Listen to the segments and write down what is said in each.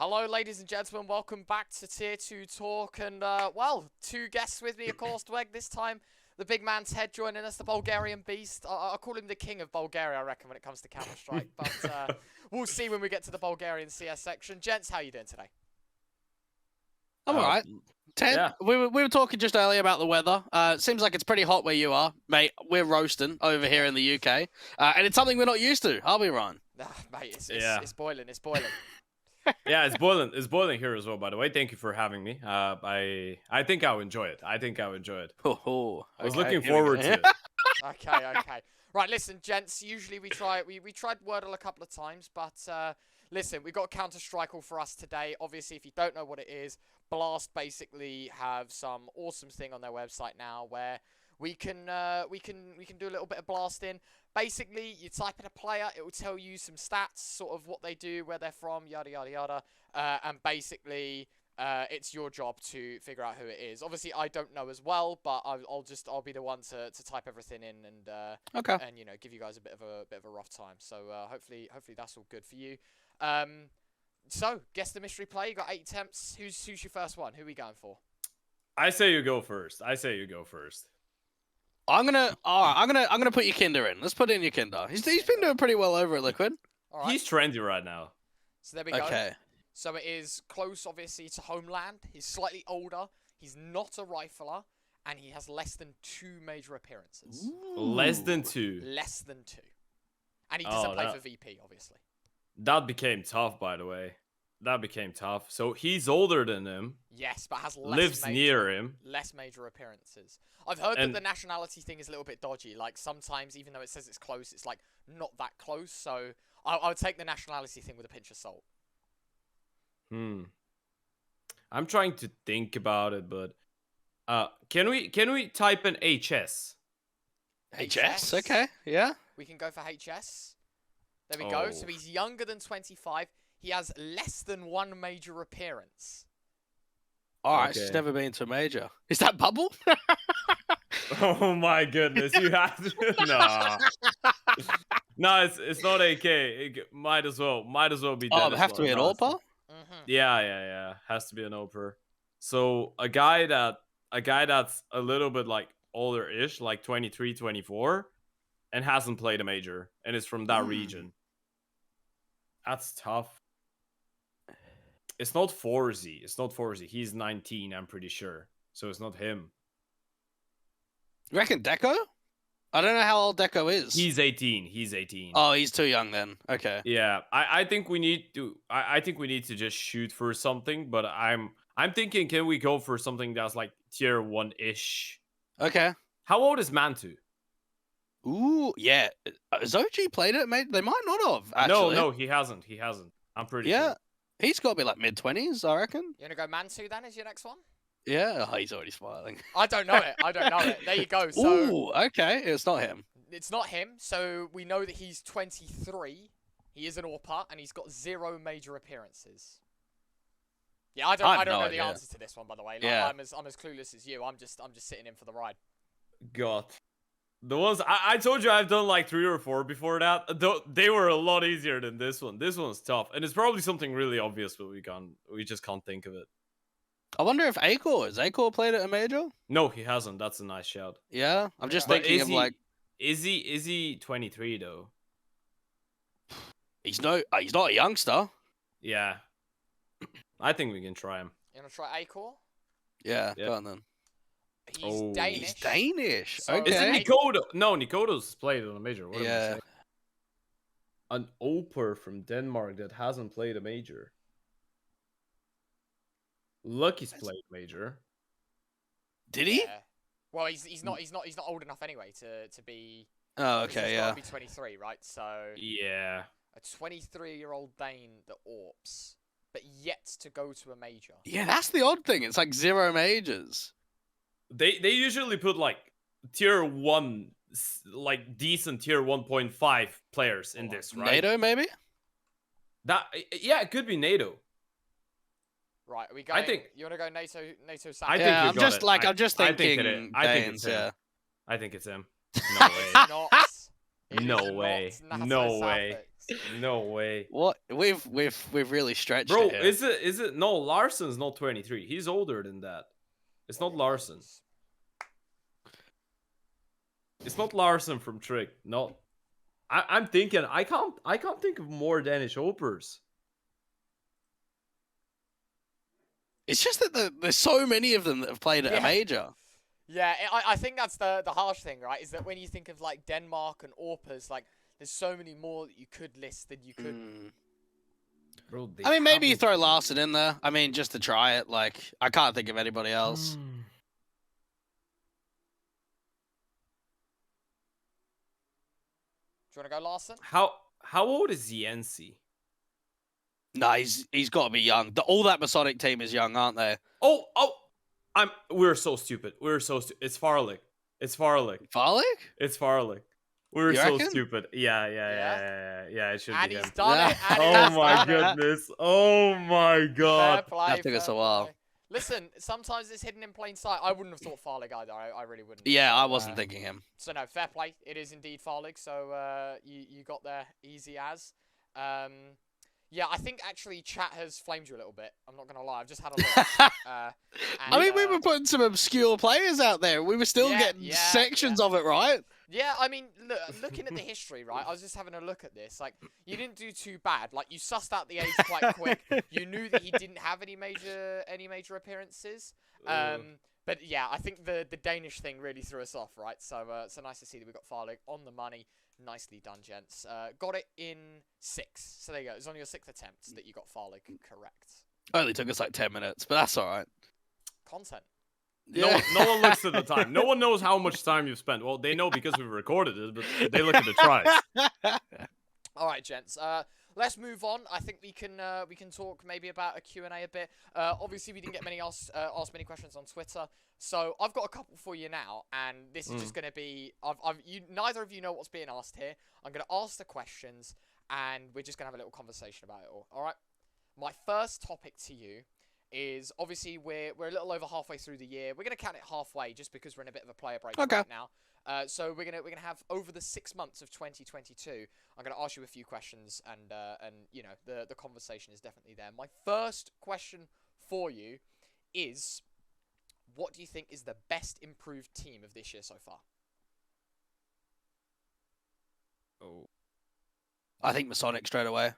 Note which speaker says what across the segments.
Speaker 1: Hello, ladies and gentlemen. Welcome back to Tier 2 Talk. And, well, two guests with me, of course, Dweg. This time, the big man's head joining us, the Bulgarian beast. I call him the king of Bulgaria, I reckon, when it comes to Counter-Strike. But we'll see when we get to the Bulgarian CS section. Gents, how are you doing today?
Speaker 2: I'm alright. Ted,
Speaker 3: Yeah.
Speaker 2: we were talking just earlier about the weather. Seems like it's pretty hot where you are, mate. We're roasting over here in the UK, and it's something we're not used to. I'll be wrong.
Speaker 1: Nah, mate, it's boiling. It's boiling.
Speaker 3: Yeah, it's boiling. It's boiling here as well. By the way, thank you for having me. I think I'll enjoy it. I was looking forward to it.
Speaker 1: Okay. Right, listen, gents. Usually we tried Wordle a couple of times, but listen, we've got Counter-Strike all for us today. Obviously, if you don't know what it is, Blast basically have some awesome thing on their website now where we can do a little bit of blasting. Basically, you type in a player, it will tell you some stats, sort of what they do, where they're from, yada yada yada, and basically it's your job to figure out who it is. Obviously, I don't know as well, but I'll be the one to type everything in and you know, give you guys a bit of a rough time. So hopefully that's all good for you. So guess the mystery player. You got 8 attempts. Who's your first one? Who are we going for?
Speaker 3: I say you go first.
Speaker 2: I'm gonna put your Kinder in. Let's put in your Kinder. He's been doing pretty well over at Liquid.
Speaker 1: All right.
Speaker 3: He's trendy right now.
Speaker 1: So there we go.
Speaker 2: Okay.
Speaker 1: So it is close, obviously, to homeland. He's slightly older. He's not a rifler, and he has less than 2 major appearances.
Speaker 2: Ooh.
Speaker 3: Less than 2.
Speaker 1: Less than 2. And he doesn't play for VP, obviously.
Speaker 3: That became tough, by the way. So he's older than him.
Speaker 1: Yes, but has
Speaker 3: lives near him.
Speaker 1: Less major appearances. I've heard that the nationality thing is a little bit dodgy. Like, sometimes, even though it says it's close, it's, like, not that close. So I would take the nationality thing with a pinch of salt.
Speaker 3: I'm trying to think about it, but can we type in HS?
Speaker 2: HS? Okay, yeah.
Speaker 1: We can go for HS. There we go. So he's younger than 25. He has less than 1 major appearance.
Speaker 2: Alright,
Speaker 3: Okay.
Speaker 2: she's never been to a major. Is that Bubble?
Speaker 3: Oh my goodness, you have to. Nah. No, it's not AK. It might as well be.
Speaker 2: Oh, it have to be an AWPer?
Speaker 3: Yeah. Has to be an AWPer. So a guy that's a little bit like older-ish, like 23, 24, and hasn't played a major, and is from that region. That's tough. It's not 4Z. He's 19, I'm pretty sure. So it's not him.
Speaker 2: You reckon Deco? I don't know how old Deco is.
Speaker 3: He's 18.
Speaker 2: Oh, he's too young then. Okay.
Speaker 3: Yeah, I think we need to. I think we need to just shoot for something. But I'm thinking, can we go for something that's like tier 1-ish?
Speaker 2: Okay.
Speaker 3: How old is Mantu?
Speaker 2: Ooh, yeah. Has OG played it, mate? They might not have, actually.
Speaker 3: No, he hasn't. I'm pretty sure.
Speaker 2: He's got to be like mid-20s, I reckon.
Speaker 1: You want to go Mantu then as your next one?
Speaker 2: Yeah, oh, he's already smiling.
Speaker 1: I don't know it. There you go. So
Speaker 2: Ooh, okay. It's not him.
Speaker 1: It's not him. So we know that he's 23. He is an AWPer, and he's got 0 major appearances. Yeah, I don't know the answer to this one, by the way. Like,
Speaker 2: yeah.
Speaker 1: I'm as clueless as you. I'm just sitting in for the ride.
Speaker 3: God. The ones I told you I've done like 3 or 4 before that. They were a lot easier than this one. This one's tough, and it's probably something really obvious, but we just can't think of it.
Speaker 2: I wonder if Acor has Acor played at a major?
Speaker 3: No, he hasn't. That's a nice shout.
Speaker 2: Yeah, I'm just
Speaker 3: But
Speaker 2: thinking of like.
Speaker 3: Is he 23 though?
Speaker 2: He's not a youngster.
Speaker 3: Yeah. I think we can try him.
Speaker 1: You want to try Acor?
Speaker 2: Yeah,
Speaker 3: Yep.
Speaker 2: go on then.
Speaker 1: He's Danish.
Speaker 2: He's Danish.
Speaker 1: So-
Speaker 2: Okay.
Speaker 3: Is it Nikodo? No, Nikodo's played on a major. What am I
Speaker 2: Yeah.
Speaker 3: saying? An AWPer from Denmark that hasn't played a major. Lucky's played major.
Speaker 2: Did he?
Speaker 1: Yeah. Well, he's not old enough anyway to be.
Speaker 2: Oh,
Speaker 1: He's
Speaker 2: okay,
Speaker 1: gotta
Speaker 2: yeah.
Speaker 1: be 23, right? So
Speaker 3: Yeah.
Speaker 1: a 23-year-old Dane that AWPs, but yet to go to a major.
Speaker 2: Yeah, that's the odd thing. It's like 0 majors.
Speaker 3: They usually put like tier 1, like decent tier 1.5 players in this, right?
Speaker 2: NATO, maybe?
Speaker 3: Yeah, it could be NATO.
Speaker 1: Right, are we going?
Speaker 3: I think
Speaker 1: You want to go NATO South?
Speaker 3: I think
Speaker 2: Yeah,
Speaker 3: we
Speaker 2: I'm
Speaker 3: got
Speaker 2: just
Speaker 3: it.
Speaker 2: like I'm just
Speaker 3: I think
Speaker 2: thinking
Speaker 3: it is. I think
Speaker 2: Danes,
Speaker 3: it's him.
Speaker 2: yeah.
Speaker 3: I think it's him. No way.
Speaker 1: It's not. It
Speaker 3: No
Speaker 1: is
Speaker 3: way.
Speaker 1: not
Speaker 3: No
Speaker 1: NATO
Speaker 3: way.
Speaker 1: South.
Speaker 3: No way.
Speaker 2: What we've really stretched
Speaker 3: Bro,
Speaker 2: it here.
Speaker 3: is it no, Larson's not 23. He's older than that. It's not Larson. It's not Larson from Trick. No. I'm thinking I can't think of more Danish Opers.
Speaker 2: It's just that there's so many of them that have played at a major.
Speaker 1: Yeah, I think that's the harsh thing, right? Is that when you think of like Denmark and Orpers, like there's so many more that you could list than you could.
Speaker 3: Bro,
Speaker 2: I mean, maybe you throw Larson in there. I mean, just to try it. Like, I can't think of anybody else.
Speaker 1: Do you want to go Larson?
Speaker 3: How old is Yensi?
Speaker 2: No, he's got to be young. All that Masonic team is young, aren't they?
Speaker 3: Oh, we're so stupid. We're so stupid. It's Farlick. It's Farlick.
Speaker 2: Farlick?
Speaker 3: It's Farlick. We're
Speaker 2: You
Speaker 3: so
Speaker 2: reckon?
Speaker 3: stupid. Yeah. It should
Speaker 1: And
Speaker 3: be
Speaker 1: he's
Speaker 3: him.
Speaker 1: done it. And
Speaker 3: Oh
Speaker 1: he's
Speaker 3: my
Speaker 1: done it.
Speaker 3: goodness. Oh my
Speaker 1: Fair
Speaker 3: god.
Speaker 1: play.
Speaker 2: That took us a while.
Speaker 1: play. Listen, sometimes it's hidden in plain sight. I wouldn't have thought Farlig either. I really wouldn't.
Speaker 2: Yeah, I wasn't thinking him.
Speaker 1: So no, fair play. It is indeed Farlig. So you got there easy as. Yeah, I think actually chat has flamed you a little bit. I'm not gonna lie. I've just had a look.
Speaker 2: I mean, we were putting some obscure players out there. We were still getting sections of it, right?
Speaker 1: Yeah, I mean, looking at the history, right? I was just having a look at this. Like, you didn't do too bad. Like, you sussed out the age quite quick. You knew that he didn't have any major appearances. But yeah, I think the Danish thing really threw us off, right? So so nice to see that we got Farlig on the money. Nicely done, gents. Got it in 6. So there you go. It was on your 6th attempt that you got Farlig correct.
Speaker 2: Only took us like 10 minutes, but that's all right.
Speaker 1: Content.
Speaker 2: Yeah.
Speaker 3: No one looks at the time. No one knows how much time you've spent. Well, they know because we recorded it, but they look at the tries.
Speaker 1: All right, gents. Let's move on. I think we can talk maybe about a Q&A a bit. Obviously, we didn't get asked many questions on Twitter, so I've got a couple for you now, and this is just going to be neither of you know what's being asked here. I'm going to ask the questions, and we're just going to have a little conversation about it all. All right. My first topic to you is obviously we're a little over halfway through the year. We're going to count it halfway just because we're in a bit of a player break right now. So we're gonna have over the 6 months of 2022. I'm gonna ask you a few questions, and you know the conversation is definitely there. My first question for you is, what do you think is the best improved team of this year so far?
Speaker 3: Oh,
Speaker 2: I think Masonic straight away.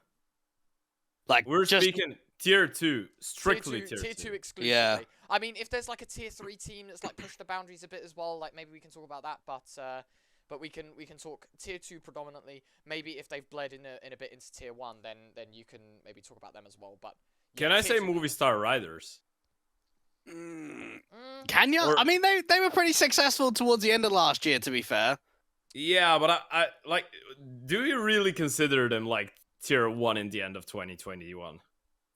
Speaker 2: Like,
Speaker 3: we're
Speaker 2: just
Speaker 3: speaking tier 2, strictly tier
Speaker 1: 2 exclusively.
Speaker 2: Yeah.
Speaker 1: I mean, if there's like a tier 3 team that's like pushed the boundaries a bit as well, like maybe we can talk about that. But we can talk tier 2 predominantly. Maybe if they've bled in a bit into tier 1, then you can maybe talk about them as well. But
Speaker 3: Can I say movie star riders?
Speaker 2: Can you?
Speaker 3: Or-
Speaker 2: I mean, they were pretty successful towards the end of last year, to be fair.
Speaker 3: Yeah, but I like. Do you really consider them like tier 1 in the end of 2021?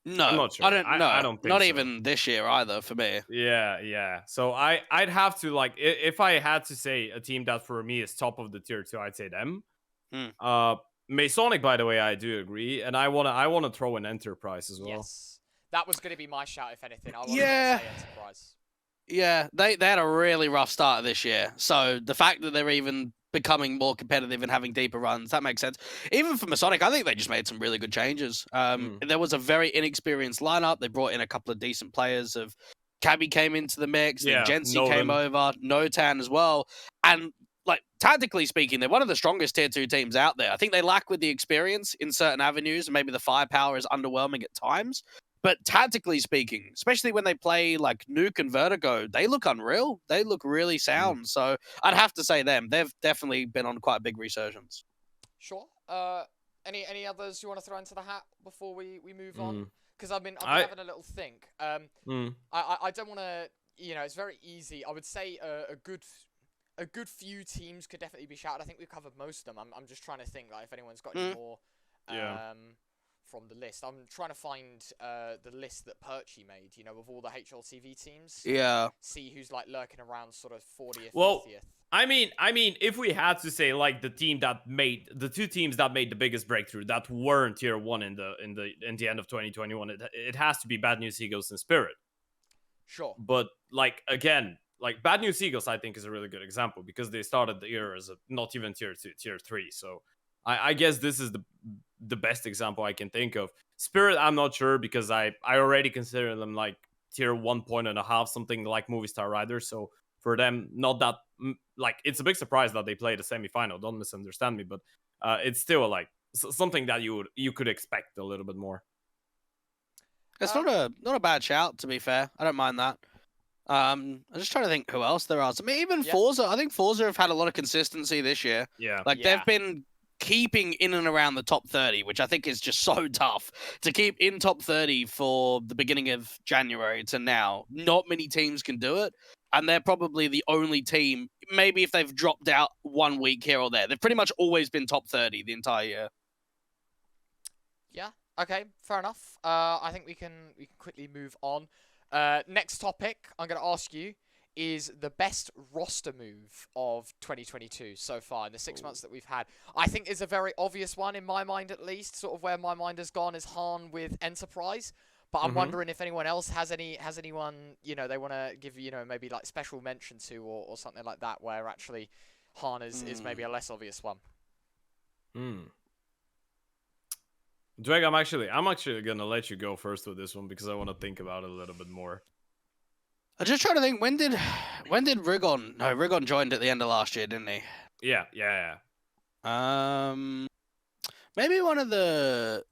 Speaker 2: No,
Speaker 3: I'm not sure.
Speaker 2: I don't know.
Speaker 3: I don't think
Speaker 2: not
Speaker 3: so.
Speaker 2: even this year either for me.
Speaker 3: Yeah. So I'd have to like if I had to say a team that for me is top of the tier 2, I'd say them. Masonic, by the way, I do agree, and I wanna throw an Enterprise as well.
Speaker 1: Yes, that was going to be my shout if anything. I wanted to say Enterprise.
Speaker 2: Yeah, they had a really rough start of this year. So the fact that they're even becoming more competitive and having deeper runs, that makes sense. Even for Masonic, I think they just made some really good changes. There was a very inexperienced lineup. They brought in a couple of decent players. Cabby came into the mix, then Jensi came over, Notan as well. And like tactically speaking, they're one of the strongest tier 2 teams out there. I think they lack with the experience in certain avenues, and maybe the firepower is underwhelming at times. But tactically speaking, especially when they play like Nuke and Vertigo, they look unreal. They look really sound. So I'd have to say them. They've definitely been on quite a big resurgence.
Speaker 1: Sure. Any others you want to throw into the hat before we move on? Because I've been having a little think. I don't want to. You know, it's very easy. I would say a good few teams could definitely be shouted. I think we've covered most of them. I'm just trying to think like if anyone's got any more. From the list. I'm trying to find the list that Perchy made, you know, of all the HLTV teams.
Speaker 2: Yeah.
Speaker 1: See who's like lurking around sort of 40th,
Speaker 3: well,
Speaker 1: 50th.
Speaker 3: I mean, if we had to say like the two teams that made the biggest breakthrough that weren't tier 1 in the end of 2021, it has to be Bad News Eagles and Spirit.
Speaker 1: Sure.
Speaker 3: But like again, like Bad News Eagles, I think is a really good example because they started the year as not even tier 2, tier 3. So I guess this is the the best example I can think of. Spirit, I'm not sure because I already consider them like tier 1.5, something like Movistar Riders. So for them, not that like it's a big surprise that they played a semifinal. Don't misunderstand me, but it's still like something that you could expect a little bit more.
Speaker 2: It's not a bad shout, to be fair. I don't mind that. I'm just trying to think who else there are. I mean, even Forza. I think Forza have had a lot of consistency this year.
Speaker 3: Yeah,
Speaker 2: like they've been keeping in and around the top 30, which I think is just so tough to keep in top 30 for the beginning of January to now. Not many teams can do it, and they're probably the only team. Maybe if they've dropped out 1 week here or there, they've pretty much always been top 30 the entire year.
Speaker 1: Yeah. Okay. Fair enough. I think we can quickly move on. Next topic I'm going to ask you is the best roster move of 2022 so far in the 6 months that we've had. I think is a very obvious one in my mind, at least. Sort of where my mind has gone is Han with Enterprise. But I'm wondering if anyone else has anyone they want to give maybe like special mention to or something like that, where actually Han is maybe a less obvious one.
Speaker 3: Dweg, I'm actually gonna let you go first with this one because I want to think about it a little bit more.
Speaker 2: I'm just trying to think, when did Rigon? No, Rigon joined at the end of last year, didn't he?
Speaker 3: Yeah.
Speaker 2: Maybe one of the.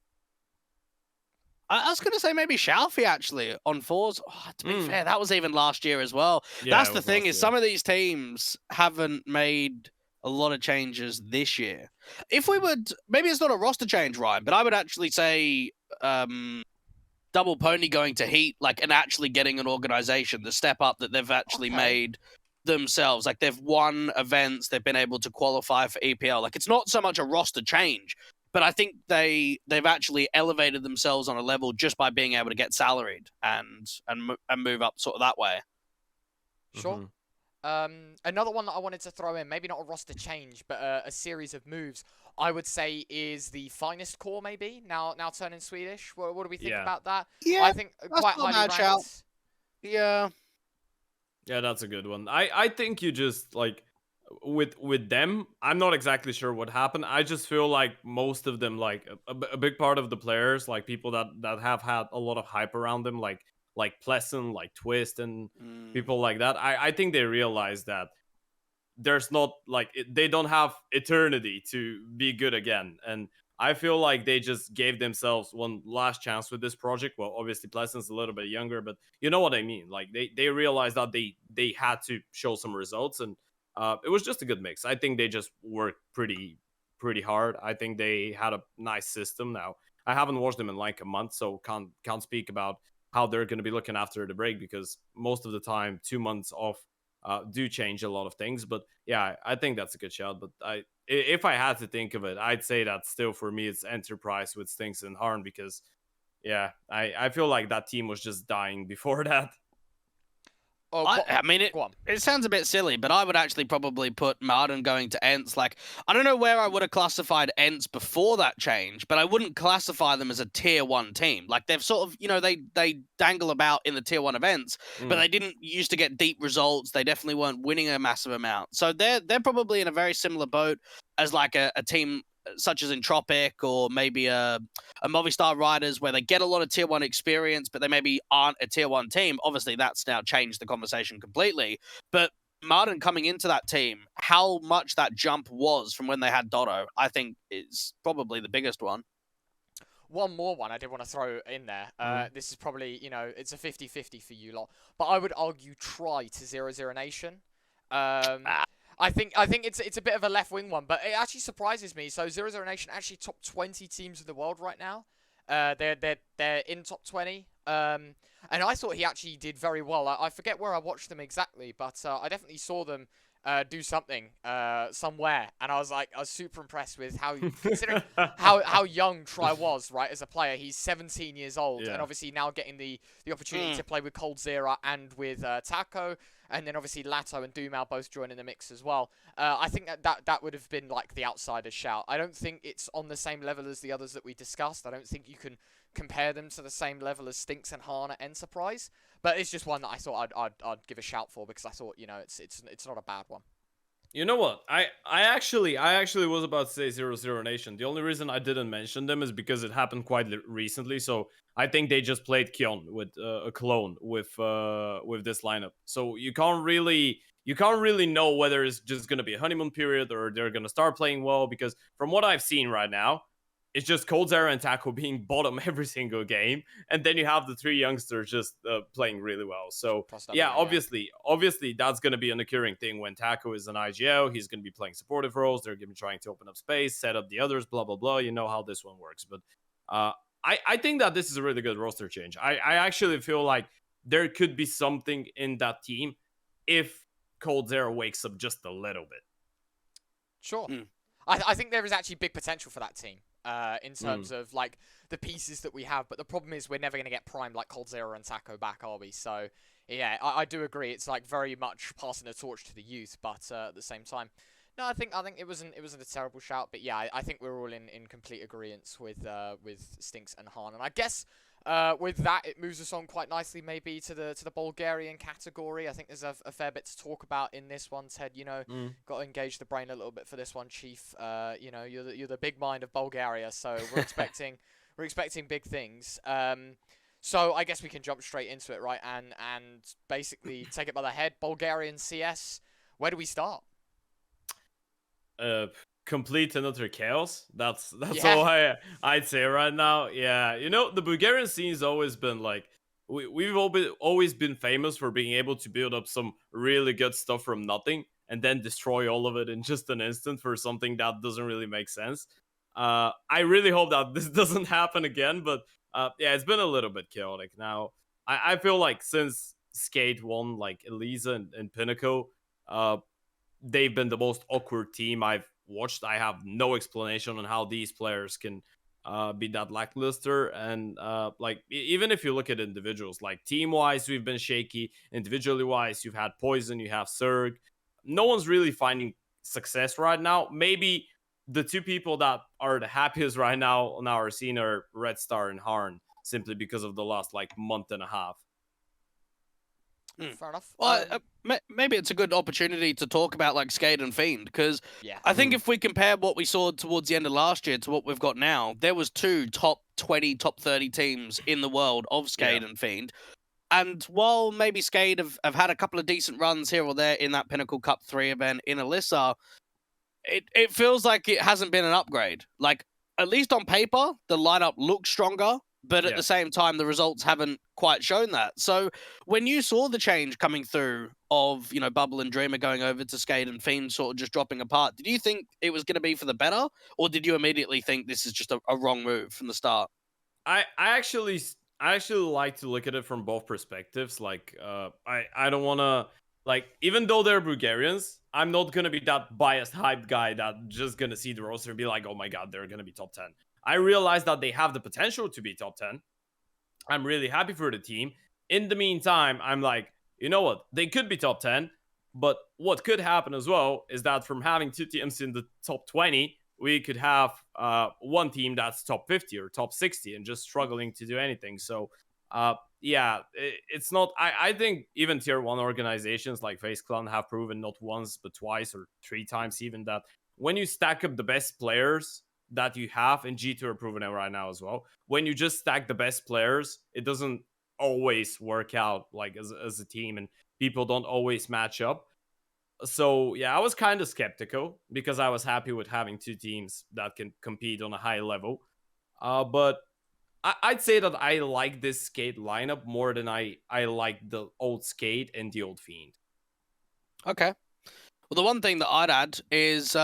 Speaker 2: I was gonna say maybe Shalfie actually on fours. Oh, to be fair, that was even last year as well.
Speaker 3: Yeah,
Speaker 2: that's the thing is some of these teams haven't made a lot of changes this year. If we would, maybe it's not a roster change, Ryan, but I would actually say Double Pony going to Heat, like, and actually getting an organization, the step up that they've actually made themselves. Like, they've won events, they've been able to qualify for EPL. Like, it's not so much a roster change, but I think they've actually elevated themselves on a level just by being able to get salaried and move up sort of that way.
Speaker 1: Sure. Another one that I wanted to throw in, maybe not a roster change, but a series of moves, I would say is the Finest Core, maybe, now turning Swedish. What do we think about that?
Speaker 2: Yeah,
Speaker 1: I think quite highly ranked.
Speaker 2: Yeah.
Speaker 3: Yeah, that's a good one. I think you just, like, with them, I'm not exactly sure what happened. I just feel like most of them, like, a big part of the players, like, people that have had a lot of hype around them, like Pleasant, like Twist, and people like that, I think they realize that there's not, like, they don't have eternity to be good again. And I feel like they just gave themselves one last chance with this project. Well, obviously Pleasant's a little bit younger, but you know what I mean. Like, they realized that they had to show some results, and it was just a good mix. I think they just worked pretty hard. I think they had a nice system. Now, I haven't watched them in like a month, so can't speak about how they're going to be looking after the break, because most of the time 2 months off do change a lot of things. But yeah, I think that's a good shout. But if I had to think of it, I'd say that still for me it's Enterprise with Stinks and Harn, because yeah, I feel like that team was just dying before that.
Speaker 1: Oh,
Speaker 2: I mean, it sounds a bit silly, but I would actually probably put Martin going to Ents. Like, I don't know where I would have classified Ents before that change, but I wouldn't classify them as a tier 1 team. Like, they've sort of, they dangle about in the tier 1 events, but they didn't used to get deep results. They definitely weren't winning a massive amount. So they're probably in a very similar boat as like a team such as Entropic, or maybe a Movistar Riders, where they get a lot of tier 1 experience, but they maybe aren't a tier 1 team. Obviously, that's now changed the conversation completely. But Martin coming into that team, how much that jump was from when they had Dotto, I think is probably the biggest one.
Speaker 1: One more one I did want to throw in there. This is probably, it's a 50-50 for you lot, but I would argue try to 00 Nation. I think it's a bit of a left wing one, but it actually surprises me. So 00 Nation actually top 20 teams in the world right now. They're in top 20. And I thought he actually did very well. I forget where I watched them exactly, but I definitely saw them do something somewhere, and I was super impressed with how, considering how young Try was, right, as a player. He's 17 years old, and obviously now getting the opportunity to play with Coldzera and with Taco, and then obviously Lato and Dumal both joining the mix as well. I think that would have been like the outsider's shout. I don't think it's on the same level as the others that we discussed. I don't think you can compare them to the same level as Stinks and Han at Enterprise, but it's just one that I thought I'd give a shout for, because I thought, it's not a bad one.
Speaker 3: You know what? I actually was about to say 0-0 Nation. The only reason I didn't mention them is because it happened quite recently. So I think they just played Kion with a clone with this lineup. So you can't really know whether it's just gonna be a honeymoon period or they're gonna start playing well, because from what I've seen right now, it's just coldzera and Taco being bottom every single game, and then you have the three youngsters just playing really well. So
Speaker 1: Plus
Speaker 3: yeah,
Speaker 1: W,
Speaker 3: obviously that's going to be an occurring thing when Taco is an IGL. He's going to be playing supportive roles. They're going to be trying to open up space, set up the others, blah blah blah. You know how this one works. But uh, I think that this is a really good roster change. I actually feel like there could be something in that team if coldzera wakes up just a little bit.
Speaker 1: Sure.
Speaker 2: Mm.
Speaker 1: I think there is actually big potential for that team in
Speaker 3: Mm.
Speaker 1: terms of like the pieces that we have, but the problem is we're never going to get primed like coldzera and Taco back, are we? So yeah, I do agree. It's like very much passing the torch to the youth, but at the same time, no, I think it wasn't a terrible shout, but yeah, I think we're all in complete agreement with Stinks and Han, and I guess. With that, it moves us on quite nicely, maybe to the Bulgarian category. I think there's a fair bit to talk about in this one, Ted. You know, got to engage the brain a little bit for this one, Chief. You know, you're the big mind of Bulgaria, so we're expecting big things. So I guess we can jump straight into it, right? And basically take it by the head. Bulgarian CS. Where do we start?
Speaker 3: Complete and utter chaos. That's
Speaker 1: Yeah.
Speaker 3: all I'd say right now. Yeah, you know, the Bulgarian scene's always been like we've always been famous for being able to build up some really good stuff from nothing and then destroy all of it in just an instant for something that doesn't really make sense. I really hope that this doesn't happen again, but yeah, it's been a little bit chaotic now. I feel like since Skate won, like Elisa and Pinnacle, they've been the most awkward team I've watched. I have no explanation on how these players can be that lackluster. And like even if you look at individuals, like team wise, we've been shaky. Individually wise, you've had Poison, you have Zerg. No one's really finding success right now. Maybe the two people that are the happiest right now on our scene are Red Star and Harn, simply because of the last like month and a half.
Speaker 1: Fair enough.
Speaker 2: Well, maybe it's a good opportunity to talk about like Skate and Fiend, because
Speaker 1: Yeah.
Speaker 2: I think if we compare what we saw towards the end of last year to what we've got now, there was two top 20, top 30 teams in the world of Skate and Fiend. And while maybe Skate have had a couple of decent runs here or there in that Pinnacle Cup 3 event in Elissa, it feels like it hasn't been an upgrade. Like, at least on paper, the lineup looks stronger, but at the same time, the results haven't quite shown that. So when you saw the change coming through of, you know, Bubble and Dreamer going over to Skate and Fiend sort of just dropping apart, did you think it was going to be for the better? Or did you immediately think this is just a wrong move from the start?
Speaker 3: I actually like to look at it from both perspectives. Like, I don't want to, like, even though they're Bulgarians, I'm not gonna be that biased hype guy that just gonna see the roster and be like, oh my god, they're gonna be top 10. I realize that they have the potential to be top 10. I'm really happy for the team. In the meantime, I'm like, you know what? They could be top 10, but what could happen as well is that from having two teams in the top 20, we could have one team that's top 50 or top 60 and just struggling to do anything. So, yeah, it's not. I think even tier 1 organizations like FaZe Clan have proven not once, but twice or 3 times even that when you stack up the best players that you have, and G2 are proving it right now as well, when you just stack the best players, it doesn't always work out like as a team, and people don't always match up. So yeah, I was kind of skeptical because I was happy with having two teams that can compete on a high level. But I'd say that I like this Skate lineup more than I like the old Skate and the old Fiend.
Speaker 2: Okay. Well, the one thing that I'd add is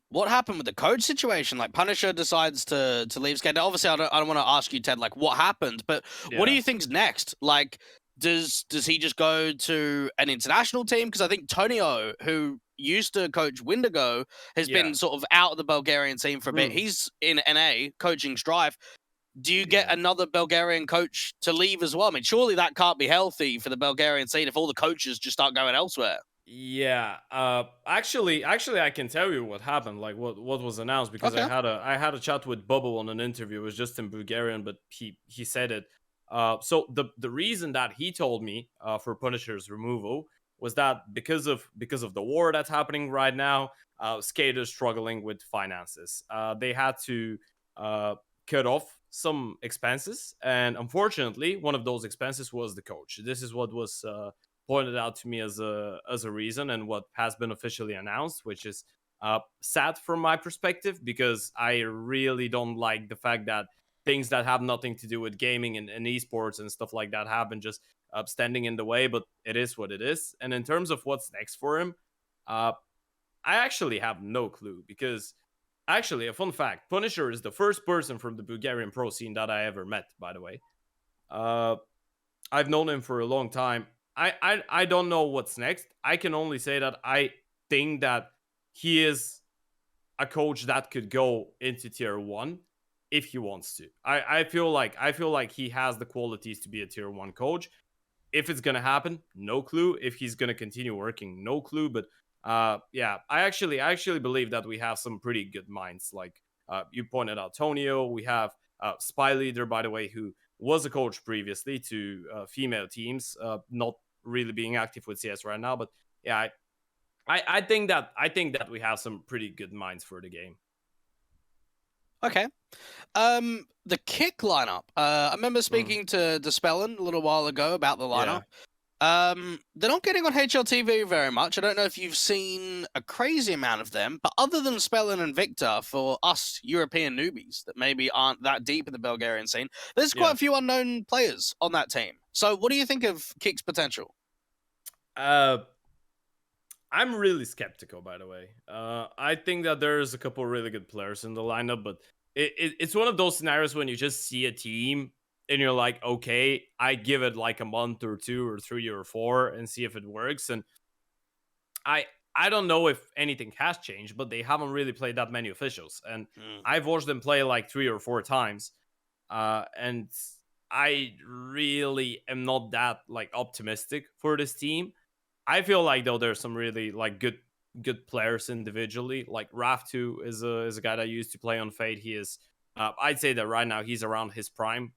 Speaker 2: what happened with the coach situation. Like, Punisher decides to leave Skate. Now, obviously, I don't want to ask you, Ted, like, what happened, but what do you think's next? Like, does he just go to an international team? Because I think Tonio, who used to coach Windigo, has been sort of out of the Bulgarian scene for a bit. He's in NA coaching Strife. Do you get another Bulgarian coach to leave as well? I mean, surely that can't be healthy for the Bulgarian scene if all the coaches just start going elsewhere.
Speaker 3: Yeah. Actually, I can tell you what happened. Like what was announced, because I had a chat with Bubble on an interview. It was just in Bulgarian, but he said it. So the reason that he told me for Punisher's removal was that because of the war that's happening right now, skaters struggling with finances. They had to cut off some expenses, and unfortunately, one of those expenses was the coach. This is what was pointed out to me as a reason, and what has been officially announced, which is sad from my perspective, because I really don't like the fact that things that have nothing to do with gaming and esports and stuff like that have been just standing in the way. But it is what it is. And in terms of what's next for him, I actually have no clue, because actually, a fun fact, Punisher is the first person from the Bulgarian pro scene that I ever met, by the way. I've known him for a long time. I don't know what's next. I can only say that I think that he is a coach that could go into tier 1 if he wants to. I feel like he has the qualities to be a tier 1 coach. If it's gonna happen, no clue. If he's gonna continue working, no clue. But yeah, I actually believe that we have some pretty good minds. Like you pointed out, Tonio. We have Spy Leader, by the way, who was a coach previously to female teams, not really being active with CS right now. But yeah, I think that we have some pretty good minds for the game.
Speaker 2: Okay. The kick lineup. I remember speaking to Dispellin a little while ago about the lineup. They're not getting on HLTV very much. I don't know if you've seen a crazy amount of them, but other than Spellin and Victor, for us European newbies that maybe aren't that deep in the Bulgarian scene, there's quite a few unknown players on that team. So what do you think of Kick's potential?
Speaker 3: I'm really skeptical, by the way. I think that there's a couple really good players in the lineup, but it's one of those scenarios when you just see a team and you're like, okay, I give it like a month or 2 or 3 or 4 and see if it works. And I don't know if anything has changed, but they haven't really played that many officials. And I've watched them play like 3 or 4 times. And I really am not that like optimistic for this team. I feel like though there's some really like good players individually. Like Raf2 is a guy that used to play on Fate. He is I'd say that right now he's around his prime.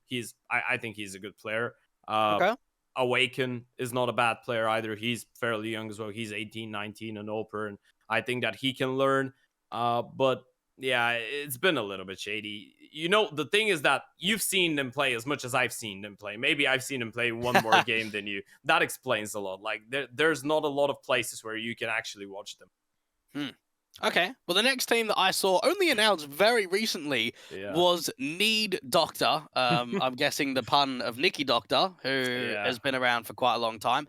Speaker 3: I think he's a good player.
Speaker 2: Okay.
Speaker 3: Awaken is not a bad player either. He's fairly young as well. He's 18, 19 and open, and I think that he can learn. But yeah, it's been a little bit shady. You know, the thing is that you've seen them play as much as I've seen them play. Maybe I've seen them play one more game than you. That explains a lot. Like, there's not a lot of places where you can actually watch them.
Speaker 2: Okay. Well, the next team that I saw only announced very recently was Need Doctor. I'm guessing the pun of Nikki Doctor, who has been around for quite a long time.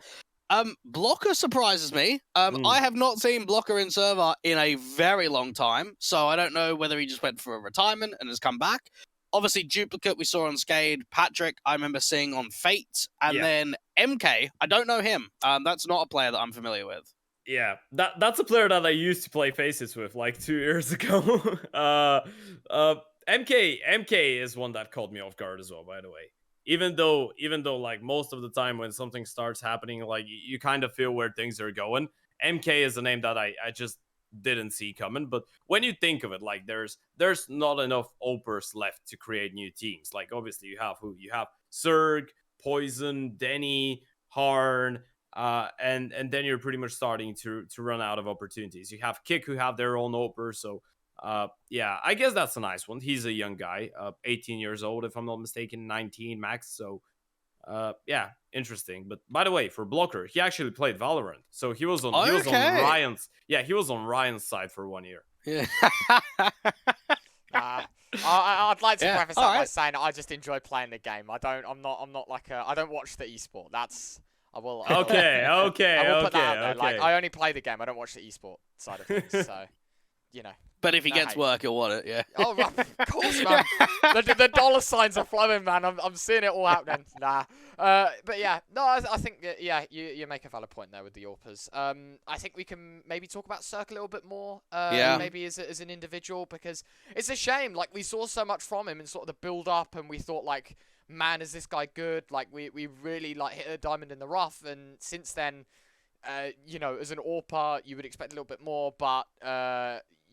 Speaker 2: Blocker surprises me. I have not seen Blocker in server in a very long time, so I don't know whether he just went for a retirement and has come back. Obviously, Duplicate we saw on Skade. Patrick, I remember seeing on Fate. And then MK, I don't know him. That's not a player that I'm familiar with.
Speaker 3: Yeah, that's a player that I used to play Faces with like 2 years ago. MK is one that caught me off guard as well, by the way. Even though like most of the time when something starts happening, like you kind of feel where things are going. MK is a name that I just didn't see coming. But when you think of it, like there's not enough opers left to create new teams. Like obviously you have Zerg, Poison, Denny, Harn, and then you're pretty much starting to run out of opportunities. You have Kick who have their own oper, so yeah, I guess that's a nice one. He's a young guy, 18 years old, if I'm not mistaken, 19 max. So, yeah, interesting. But by the way, for Blocker, he actually played Valorant, so he was on Ryan's. Yeah, he was on Ryan's side for 1 year.
Speaker 2: Yeah.
Speaker 1: I'd like to preface that by saying I just enjoy playing the game. I don't watch the esport. I will put that out there. Like, I only play the game. I don't watch the esport side of things. So, you know.
Speaker 2: But if he gets work, he'll want it, yeah.
Speaker 1: Oh, of course, man. the dollar signs are flowing, man. I'm seeing it all happening. Nah. But yeah, no, I think you make a valid point there with the AWPers. I think we can maybe talk about Cirque a little bit more. Maybe as an individual, because it's a shame. Like, we saw so much from him in sort of the build up, and we thought like, man, is this guy good? Like, we really like hit a diamond in the rough, and since then, you know, as an AWPer, you would expect a little bit more, but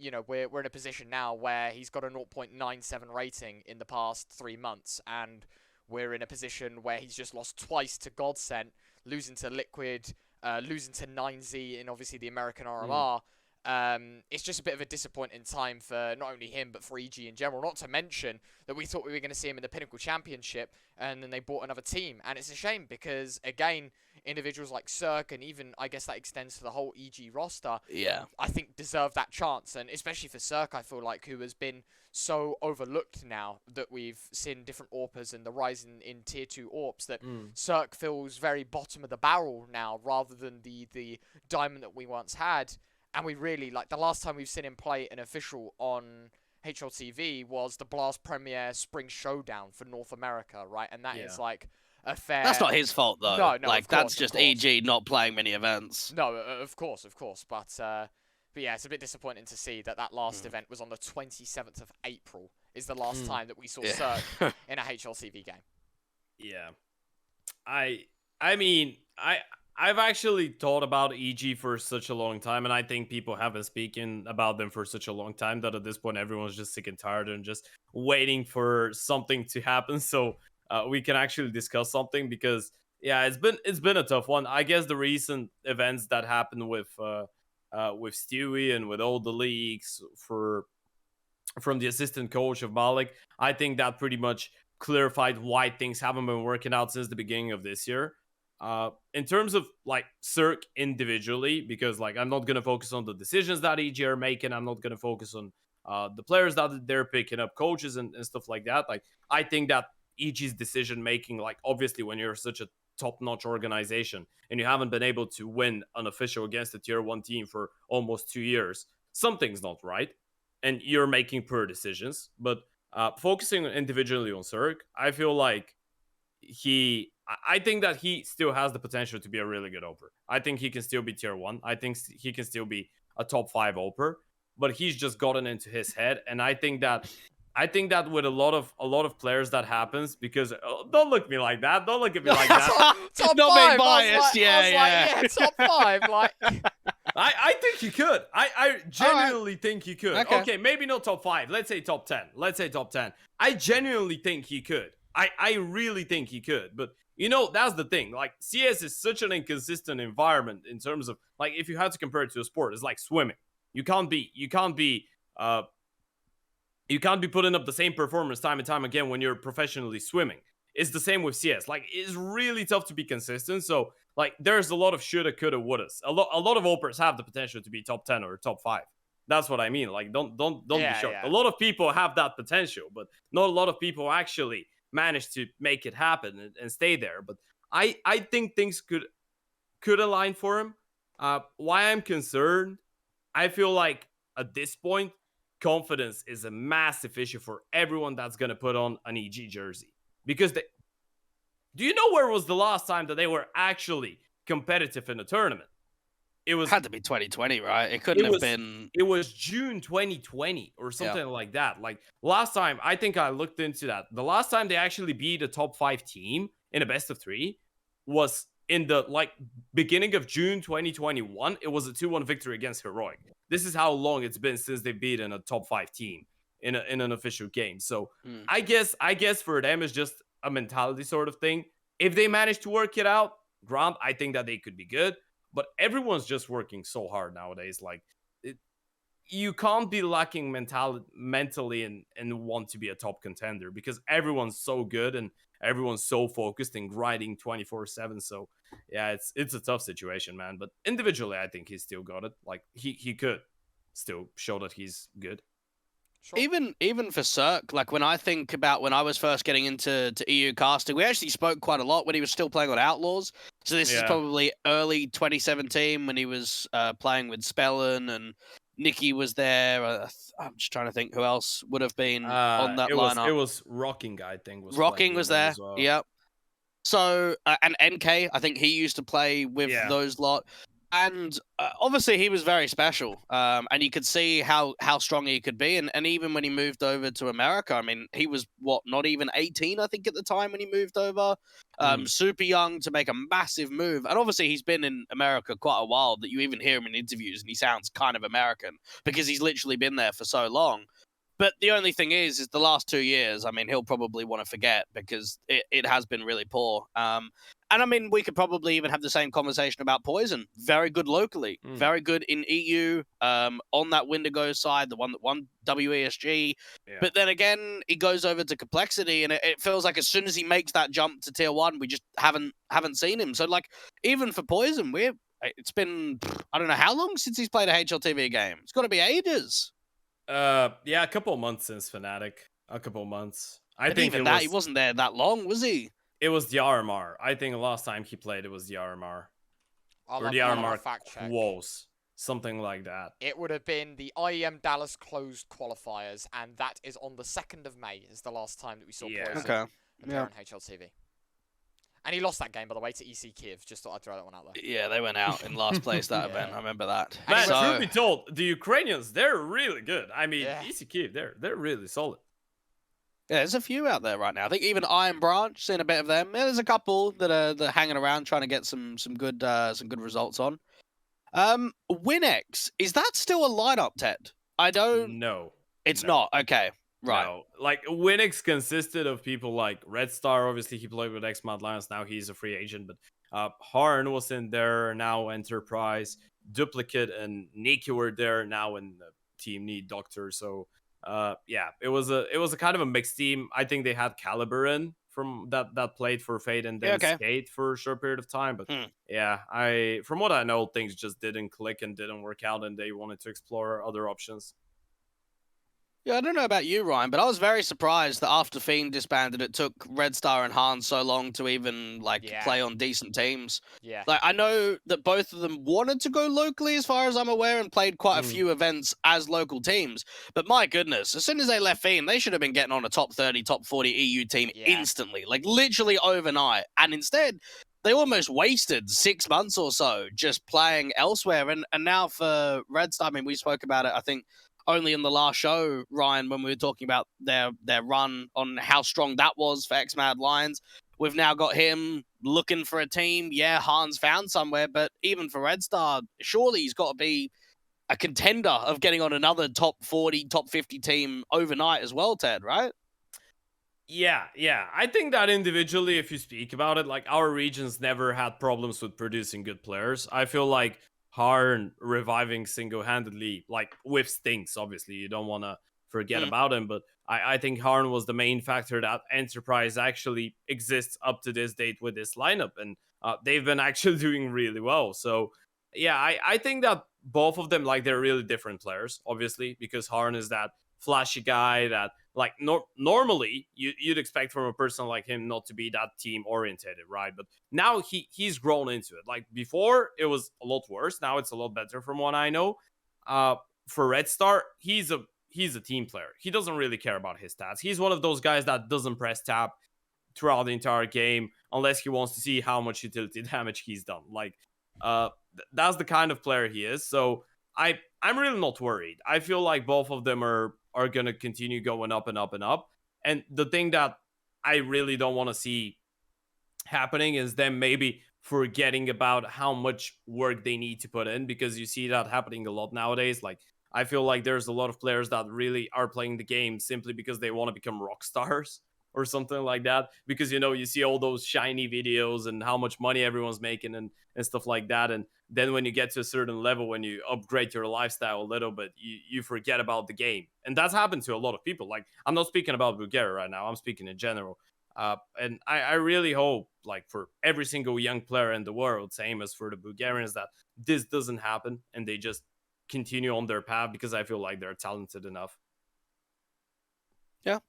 Speaker 1: you know, we're in a position now where he's got a 0.97 rating in the past 3 months, and we're in a position where he's just lost twice to Godsent, losing to Liquid, losing to 9Z in obviously the American RMR. It's just a bit of a disappointing time for not only him, but for EG in general. Not to mention that we thought we were going to see him in the Pinnacle Championship, and then they bought another team. And it's a shame because, again, individuals like Cirque, and even, I guess that extends to the whole EG roster, I think deserve that chance. And especially for Cirque, I feel like, who has been so overlooked now that we've seen different AWPers and the rise in Tier 2 AWPs, that Cirque feels very bottom of the barrel now rather than the diamond that we once had. And we really, like, the last time we've seen him play an official on HLTV was the Blast Premier Spring Showdown for North America, right? And that is, like, a fair...
Speaker 2: That's not his fault, though.
Speaker 1: No,
Speaker 2: like,
Speaker 1: of course,
Speaker 2: that's just EG not playing many events.
Speaker 1: No, of course. But yeah, it's a bit disappointing to see that last event was on the 27th of April, is the last time that we saw Cirque in a HLTV game.
Speaker 3: Yeah. I mean, I've actually thought about EG for such a long time, and I think people have been speaking about them for such a long time that at this point everyone's just sick and tired and just waiting for something to happen so we can actually discuss something, because it's been a tough one. I guess the recent events that happened with Stewie and with all the leaks from the assistant coach of Malik, I think that pretty much clarified why things haven't been working out since the beginning of this year. In terms of like Cirque individually, because like I'm not gonna focus on the decisions that EG are making, I'm not gonna focus on the players that they're picking up, coaches and stuff like that. Like I think that EG's decision making, like obviously when you're such a top-notch organization and you haven't been able to win an official against a tier 1 team for almost 2 years, something's not right, and you're making poor decisions. But focusing individually on Cirque, I feel like I think that he still has the potential to be a really good OPER. I think he can still be tier 1. I think he can still be a top 5 OPER, but he's just gotten into his head. And I think that with a lot of players that happens, because don't look at me like that. Don't look at me like that.
Speaker 1: top
Speaker 2: not
Speaker 1: 5.
Speaker 2: being biased.
Speaker 1: Top 5. Like
Speaker 3: I think he could. I genuinely think he could. Okay, maybe not top 5. Let's say top 10. I genuinely think he could. I really think he could. But you know, that's the thing. Like, CS is such an inconsistent environment in terms of, like, if you had to compare it to a sport, it's like swimming. You can't be putting up the same performance time and time again when you're professionally swimming. It's the same with CS. Like, it's really tough to be consistent. So, like, there's a lot of shoulda, coulda, wouldas. A lot of OPERs have the potential to be top 10 or top 5. That's what I mean. Like, don't be shocked.
Speaker 1: Yeah.
Speaker 3: A lot of people have that potential, but not a lot of people actually manage to make it happen and stay there. But I think things could align for him. Why I'm concerned, I feel like at this point, confidence is a massive issue for everyone that's going to put on an EG jersey. Because do you know where was the last time that they were actually competitive in a tournament? It
Speaker 2: had to be 2020, right? It couldn't have been.
Speaker 3: It was June 2020 or something like that. Like last time, I think I looked into that. The last time they actually beat a top 5 team in a best of 3 was in the beginning of June 2021. It was a 2-1 victory against Heroic. This is how long it's been since they've beaten a top 5 team in an official game. So I guess for them it's just a mentality sort of thing. If they manage to work it out, I think that they could be good. But everyone's just working so hard nowadays. Like, you can't be lacking mentally and want to be a top contender, because everyone's so good and everyone's so focused and grinding 24/7. So yeah, it's a tough situation, man. But individually, I think he's still got it. Like he could still show that he's good.
Speaker 1: Sure.
Speaker 2: Even for Cirque, like when I think about when I was first getting into EU casting, we actually spoke quite a lot when he was still playing on Outlaws. So this is probably early 2017 when he was playing with Spellin and Nikki was there. I'm just trying to think who else would have been on that lineup.
Speaker 3: It was Rocking, I think.
Speaker 2: Rocking was there.
Speaker 3: Well.
Speaker 2: Yep. So and NK, I think he used to play with those lot. And obviously he was very special, and you could see how strong he could be. And even when he moved over to America, I mean, he was, not even 18, I think, at the time when he moved over. Super young to make a massive move. And obviously he's been in America quite a while, that you even hear him in interviews and he sounds kind of American because he's literally been there for so long. But the only thing is the last 2 years, I mean, he'll probably want to forget because it has been really poor. And I mean, we could probably even have the same conversation about Poison. Very good locally, very good in EU, on that Wendigo side, the one that won WESG.
Speaker 3: Yeah.
Speaker 2: But then again, he goes over to Complexity, and it feels like as soon as he makes that jump to Tier 1, we just haven't seen him. So, like, even for Poison, it's been, I don't know how long since he's played a HLTV game. It's got to be ages.
Speaker 3: Yeah, a couple of months since Fnatic. A couple of months. I think
Speaker 2: even that, he wasn't there that long, was he?
Speaker 3: It was the RMR. I think the last time he played, it was the RMR. Or the RMR Quos. Something like that.
Speaker 1: It would have been the IEM Dallas closed qualifiers, and that is on the 2nd of May, is the last time that we saw Poison appear on HLTV. And he lost that game, by the way, to EC Kiev. Just thought I'd throw that one out there.
Speaker 2: Yeah, they went out in last place that event. I remember that.
Speaker 3: Man, truth be told, the Ukrainians, they're really good. I mean, EC Kiev, they're really solid.
Speaker 2: Yeah, there's a few out there right now. I think even Iron Branch, seen a bit of them. Yeah, there's a couple that are hanging around trying to get some good results on. WinX, is that still a lineup, Ted? I don't.
Speaker 3: No,
Speaker 2: it's not. Okay, right.
Speaker 3: No. Like WinX consisted of people like Red Star. Obviously, he played with X-Mad Lions. Now he's a free agent. But Harn was in there. Now Enterprise, Duplicate, and Nikki were there. Now in the team Need Doctor. So. Yeah, it was a kind of a mixed team. I think they had Caliber in from that played for Fate and then Skate for a short period of time. But yeah, from what I know, things just didn't click and didn't work out, and they wanted to explore other options.
Speaker 2: Yeah, I don't know about you, Ryan, but I was very surprised that after Fiend disbanded, it took Red Star and Han so long to even play on decent teams.
Speaker 1: Yeah.
Speaker 2: Like, I know that both of them wanted to go locally, as far as I'm aware, and played quite a few events as local teams. But my goodness, as soon as they left Fiend, they should have been getting on a top 30, top 40 EU team instantly, like literally overnight. And instead, they almost wasted 6 months or so just playing elsewhere. And now for Red Star, I mean, we spoke about it, I think, only in the last show, Ryan, when we were talking about their run on how strong that was for X-Mad Lions. We've now got him looking for a team. Yeah, Han's found somewhere, but even for Red Star, surely he's got to be a contender of getting on another top 40, top 50 team overnight as well, Ted, right?
Speaker 3: Yeah. I think that individually, if you speak about it, like our regions never had problems with producing good players. I feel like Harn reviving single-handedly, like with Stinks, obviously you don't want to forget about him, but I think Harn was the main factor that Enterprise actually exists up to this date with this lineup, and they've been actually doing really well. So yeah, I think that both of them, like, they're really different players, obviously, because Harn is that flashy guy that, like, normally you'd expect from a person like him not to be that team orientated, right? But now he's grown into it. Like, before it was a lot worse. Now it's a lot better from what I know. For Red Star, he's a team player. He doesn't really care about his stats. He's one of those guys that doesn't press tab throughout the entire game unless he wants to see how much utility damage he's done. Like, that's the kind of player he is. So I'm really not worried. I feel like both of them are going to continue going up and up and up. And the thing that I really don't want to see happening is them maybe forgetting about how much work they need to put in, because you see that happening a lot nowadays. Like, I feel like there's a lot of players that really are playing the game simply because they want to become rock stars or something like that, because, you know, you see all those shiny videos and how much money everyone's making and stuff like that. And then when you get to a certain level, when you upgrade your lifestyle a little bit, you forget about the game. And that's happened to a lot of people. Like, I'm not speaking about Bulgaria right now. I'm speaking in general. And I really hope, like, for every single young player in the world, same as for the Bulgarians, that this doesn't happen and they just continue on their path, because I feel like they're talented enough.
Speaker 2: Yeah.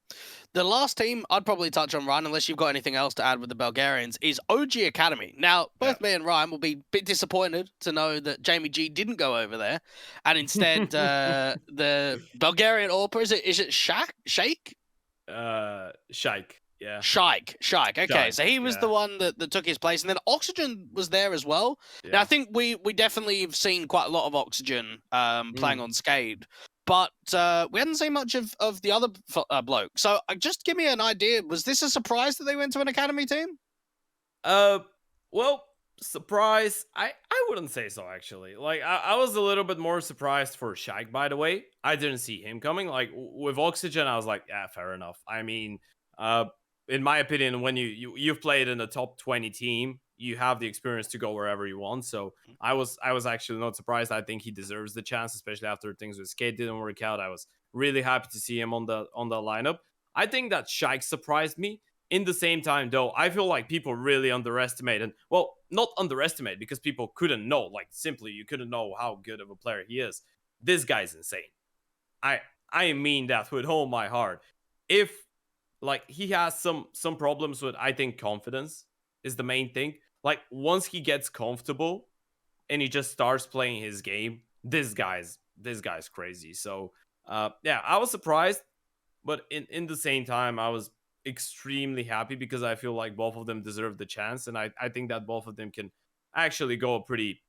Speaker 2: The last team I'd probably touch on, Ryan, unless you've got anything else to add with the Bulgarians, is OG Academy. Now, both me and Ryan will be a bit disappointed to know that Jamie G didn't go over there, and instead the Bulgarian AWPer, is it Shaik?
Speaker 3: Shaik. Yeah.
Speaker 2: Shaik. Okay, so he was the one that took his place, and then Oxygen was there as well. Yeah. Now, I think we definitely have seen quite a lot of Oxygen playing on Skade, but we hadn't seen much of the other bloke. So just give me an idea. Was this a surprise that they went to an academy team?
Speaker 3: Well, surprise. I wouldn't say so, actually. Like, I was a little bit more surprised for Shaik, by the way. I didn't see him coming. Like, with Oxygen, I was like, yeah, fair enough. I mean, in my opinion, when you've played in a top 20 team, you have the experience to go wherever you want. So I was actually not surprised. I think he deserves the chance, especially after things with Skate didn't work out. I was really happy to see him on the lineup. I think that Shike surprised me. In the same time, though, I feel like people really underestimate, and well, not underestimate because people couldn't know, like simply you couldn't know how good of a player he is. This guy's insane. I mean that with all my heart. If like he has some problems with, I think confidence is the main thing. Like once he gets comfortable and he just starts playing his game, this guy's crazy. So yeah, I was surprised, but in the same time, I was extremely happy because I feel like both of them deserve the chance, and I think that both of them can actually go a pretty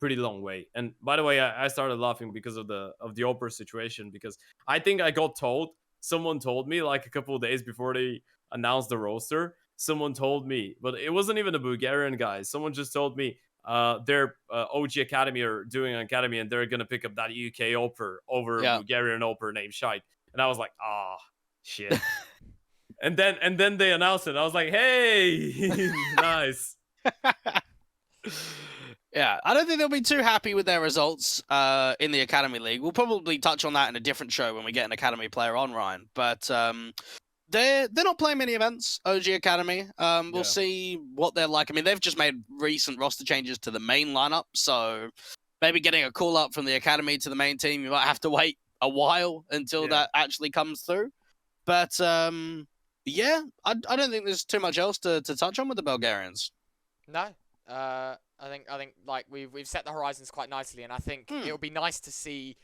Speaker 3: long way. And by the way, I started laughing because of the Oprah situation, because I think I got told, someone told me like a couple of days before they announced the roster, someone told me, but it wasn't even a Bulgarian guy. Someone just told me their OG Academy are doing an academy and they're gonna pick up that UK Oprah over Bulgarian Oprah named Shite. And I was like, ah, shit. and then they announced it. I was like, hey, nice.
Speaker 2: Yeah, I don't think they'll be too happy with their results in the Academy League. We'll probably touch on that in a different show when we get an Academy player on, Ryan. But they're not playing many events, OG Academy. We'll see what they're like. I mean, they've just made recent roster changes to the main lineup, so maybe getting a call up from the Academy to the main team, you might have to wait a while until that actually comes through. But yeah, I don't think there's too much else to touch on with the Bulgarians.
Speaker 1: No. I think like we've set the horizons quite nicely, and I think it'll be nice to see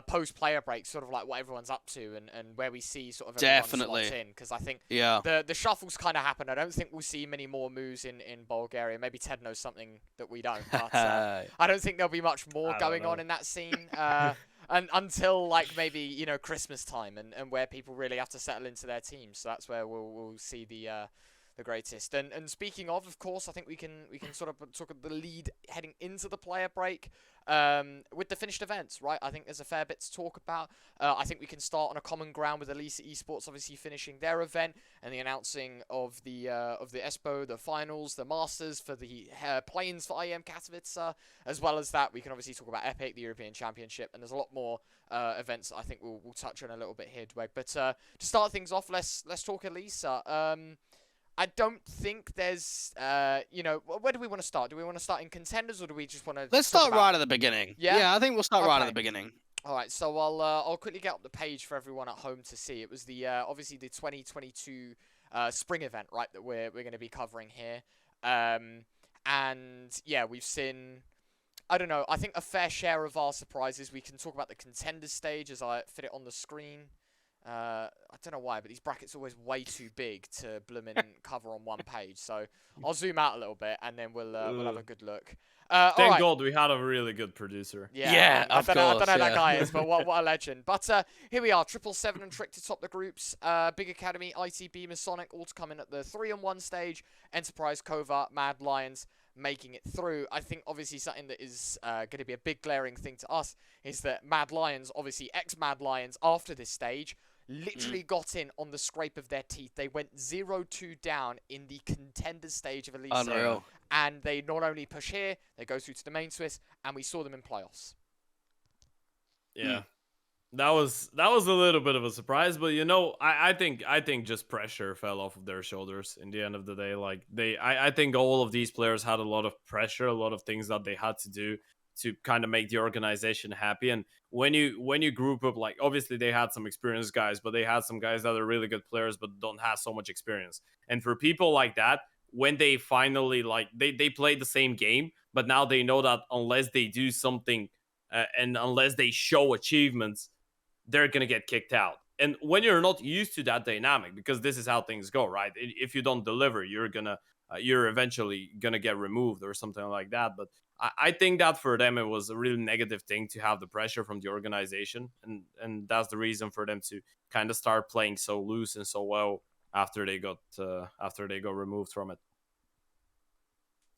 Speaker 1: post player break, sort of like what everyone's up to and where we see sort of everyone slots in, because I think the shuffles kind of happen. I don't think we'll see many more moves in Bulgaria. Maybe Ted knows something that we don't, but I don't think there'll be much more going on in that scene and until like maybe, you know, Christmas time and where people really have to settle into their teams. So that's where we'll see the greatest. And speaking of course, I think we can sort of talk of the lead heading into the player break with the finished events, right? I think there's a fair bit to talk about. I think we can start on a common ground with Elisa Esports obviously finishing their event and the announcing of the Espo, the finals, the Masters for the planes for IEM Katowice, as well as that we can obviously talk about Epic, the European Championship, and there's a lot more events I think we'll touch on a little bit here, Dweg. But to start things off, let's talk Elisa. I don't think there's, you know, where do we want to start? Do we want to start in contenders, or do we just want to?
Speaker 2: Let's start right at the beginning. Yeah, I think we'll start right at the beginning.
Speaker 1: All right, so I'll quickly get up the page for everyone at home to see. It was the obviously the 2022 spring event, right, that we're going to be covering here. And yeah, we've seen, I don't know, I think a fair share of our surprises. We can talk about the contenders stage as I fit it on the screen. I don't know why, but these brackets are always way too big to bloomin' cover on one page. So I'll zoom out a little bit and then we'll have a good look.
Speaker 3: Thank God we had a really good producer.
Speaker 1: Yeah, I don't know who that guy is, but what a legend. But here we are, 777 and Trick to top the groups. Big Academy, ITB, Masonic, all to come in at the 3-on-1 stage. Enterprise, Covert, Mad Lions making it through. I think obviously something that is going to be a big glaring thing to us is that Mad Lions, obviously ex-Mad Lions, after this stage, literally got in on the scrape of their teeth. They went 0-2 down in the contender stage of Elisa.
Speaker 2: Unreal.
Speaker 1: And they not only push here, they go through to the main Swiss, and we saw them in playoffs.
Speaker 3: Yeah. That was a little bit of a surprise, but you know, I think just pressure fell off of their shoulders in the end of the day. Like I think all of these players had a lot of pressure, a lot of things that they had to do to kind of make the organization happy. And when you group up, like obviously they had some experienced guys, but they had some guys that are really good players but don't have so much experience. And for people like that, when they finally like they play the same game, but now they know that unless they do something and unless they show achievements, they're gonna get kicked out. And when you're not used to that dynamic, because this is how things go, right? If you don't deliver, you're eventually gonna get removed or something like that. But I think that for them, it was a really negative thing to have the pressure from the organization. And that's the reason for them to kind of start playing so loose and so well after they got removed from it.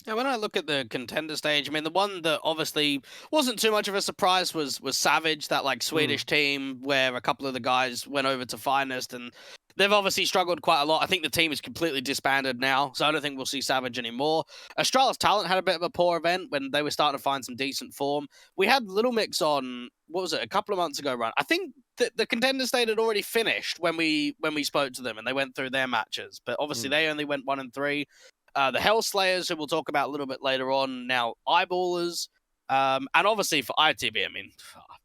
Speaker 2: Yeah, when I look at the contender stage, I mean, the one that obviously wasn't too much of a surprise was Savage, that like Swedish team where a couple of the guys went over to Finest, and they've obviously struggled quite a lot. I think the team is completely disbanded now, so I don't think we'll see Savage anymore. Astralis Talent had a bit of a poor event when they were starting to find some decent form. We had Little Mix on, what was it, a couple of months ago, right? I think the contender state had already finished when we spoke to them and they went through their matches, but obviously they only went 1-3. The Hell Slayers, who we'll talk about a little bit later on, now Eyeballers. And obviously for ITB, I mean,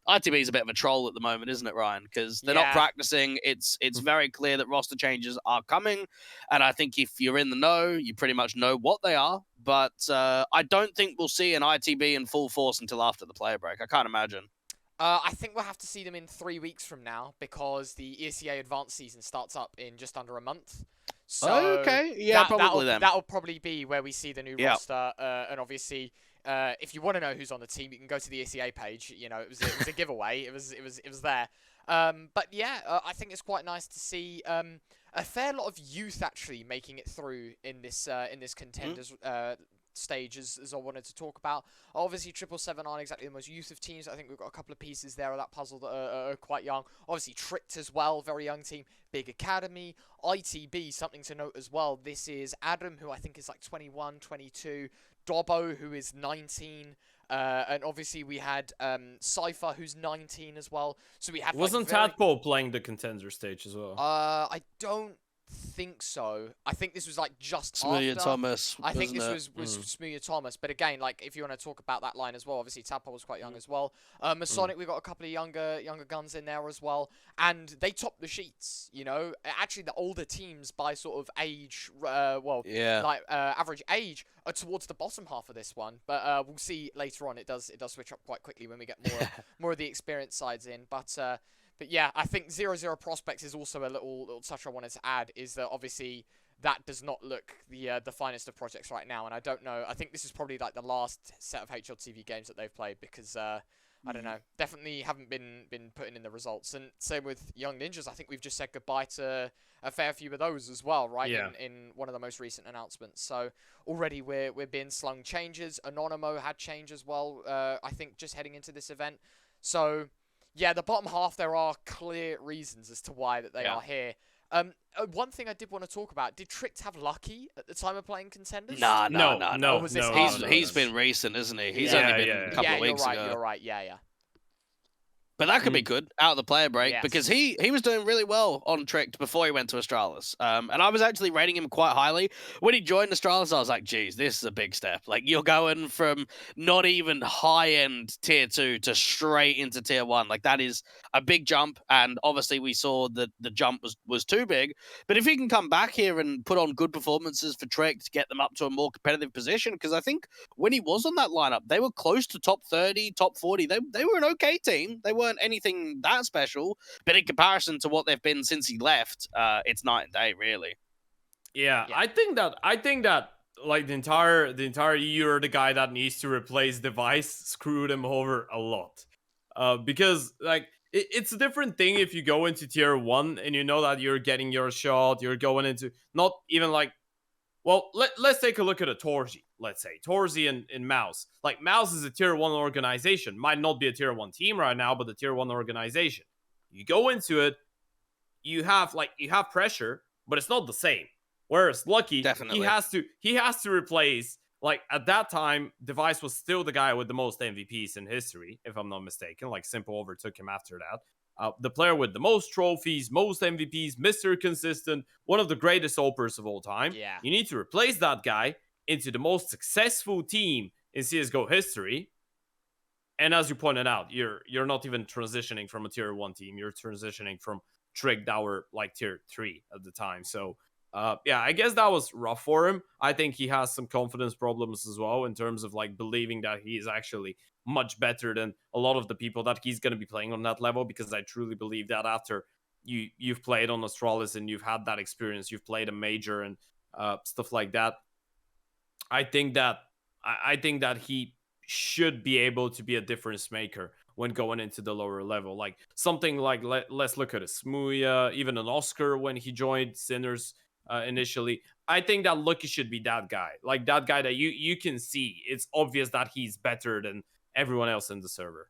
Speaker 2: ITB is a bit of a troll at the moment, isn't it, Ryan? Because they're not practicing. It's very clear that roster changes are coming. And I think if you're in the know, you pretty much know what they are. But I don't think we'll see an ITB in full force until after the player break. I can't imagine.
Speaker 1: I think we'll have to see them in 3 weeks from now because the ESEA Advanced season starts up in just under a month. So
Speaker 2: okay, yeah, probably then.
Speaker 1: That'll probably be where we see the new roster. And obviously, if you want to know who's on the team, you can go to the ESEA page. You know, it was a giveaway. It was there. But yeah, I think it's quite nice to see a fair lot of youth actually making it through in this contenders stage as I wanted to talk about. Obviously 777 aren't exactly the most youth of teams. I think we've got a couple of pieces there of that puzzle that are quite young. Obviously Tricked as well, very young team. Big Academy. ITB, something to note as well. This is Adam, who I think is like 21, 22. Dobbo, who is 19. And obviously we had Cypher, who's 19 as well. So we had
Speaker 3: Wasn't Tadpole playing the contender stage as well?
Speaker 1: I don't think so. I think this was like just
Speaker 2: Smoothie
Speaker 1: after.
Speaker 2: Thomas.
Speaker 1: I think this was Smoothie Thomas. But again, like if you want to talk about that line as well, obviously Tadpole was quite young as well. Masonic, we got a couple of younger guns in there as well, and they topped the sheets. You know, actually the older teams by sort of age, average age, are towards the bottom half of this one. But we'll see later on. It does switch up quite quickly when we get more of the experienced sides in. But yeah, I think 0-0 Prospects is also a little touch I wanted to add, is that obviously that does not look the finest of projects right now, and I don't know. I think this is probably like the last set of HLTV games that they've played because I don't know, definitely haven't been putting in the results. And same with Young Ninjas. I think we've just said goodbye to a fair few of those as well, right?
Speaker 3: Yeah.
Speaker 1: In one of the most recent announcements. So already we're being slung changes. Anonymo had change as well. I think just heading into this event. So. Yeah, the bottom half, there are clear reasons as to why that they are here. One thing I did want to talk about, did Tricked have Lucky at the time of playing Contenders?
Speaker 3: No.
Speaker 2: He's been recent, isn't he? He's only been a couple of weeks ago.
Speaker 1: You're right, yeah.
Speaker 2: But that could be good out of the player break because he was doing really well on Tricked before he went to Astralis. And I was actually rating him quite highly. When he joined Astralis, I was like, geez, this is a big step. Like, you're going from not even high-end Tier 2 to straight into Tier 1. Like, that is a big jump. And obviously, we saw that the jump was too big. But if he can come back here and put on good performances for Tricked to get them up to a more competitive position, because I think when he was on that lineup, they were close to top 30, top 40. They were an okay team. They weren't anything that special, but in comparison to what they've been since he left, it's night and day, really.
Speaker 3: Yeah. I think that like the entire year, the guy that needs to replace Device screwed him over a lot. Because like it's a different thing if you go into Tier 1 and you know that you're getting your shot, you're going into not even like, well, let's take a look at a Torzi. Let's say Torzi and Mouse. Like Mouse is a Tier 1 organization. Might not be a Tier 1 team right now, but a Tier 1 organization. You go into it, you have pressure, but it's not the same. Whereas Lucky,
Speaker 2: definitely,
Speaker 3: he has to replace, like at that time, Device was still the guy with the most MVPs in history, if I'm not mistaken. Like Simple overtook him after that. The player with the most trophies, most MVPs, Mr. Consistent, one of the greatest opers of all time.
Speaker 1: Yeah.
Speaker 3: You need to replace that guy into the most successful team in CSGO history. And as you pointed out, you're not even transitioning from a Tier 1 team. You're transitioning from Trick that were like Tier 3 at the time. So, I guess that was rough for him. I think he has some confidence problems as well in terms of like believing that he is actually much better than a lot of the people that he's going to be playing on that level, because I truly believe that after you've played on Astralis and you've had that experience, you've played a major and stuff like that, I think that he should be able to be a difference maker when going into the lower level. Like something like, let's look at a Smuya, even an Oscar when he joined Sinners initially. I think that Lucky should be that guy. Like that guy that you can see. It's obvious that he's better than everyone else in the server.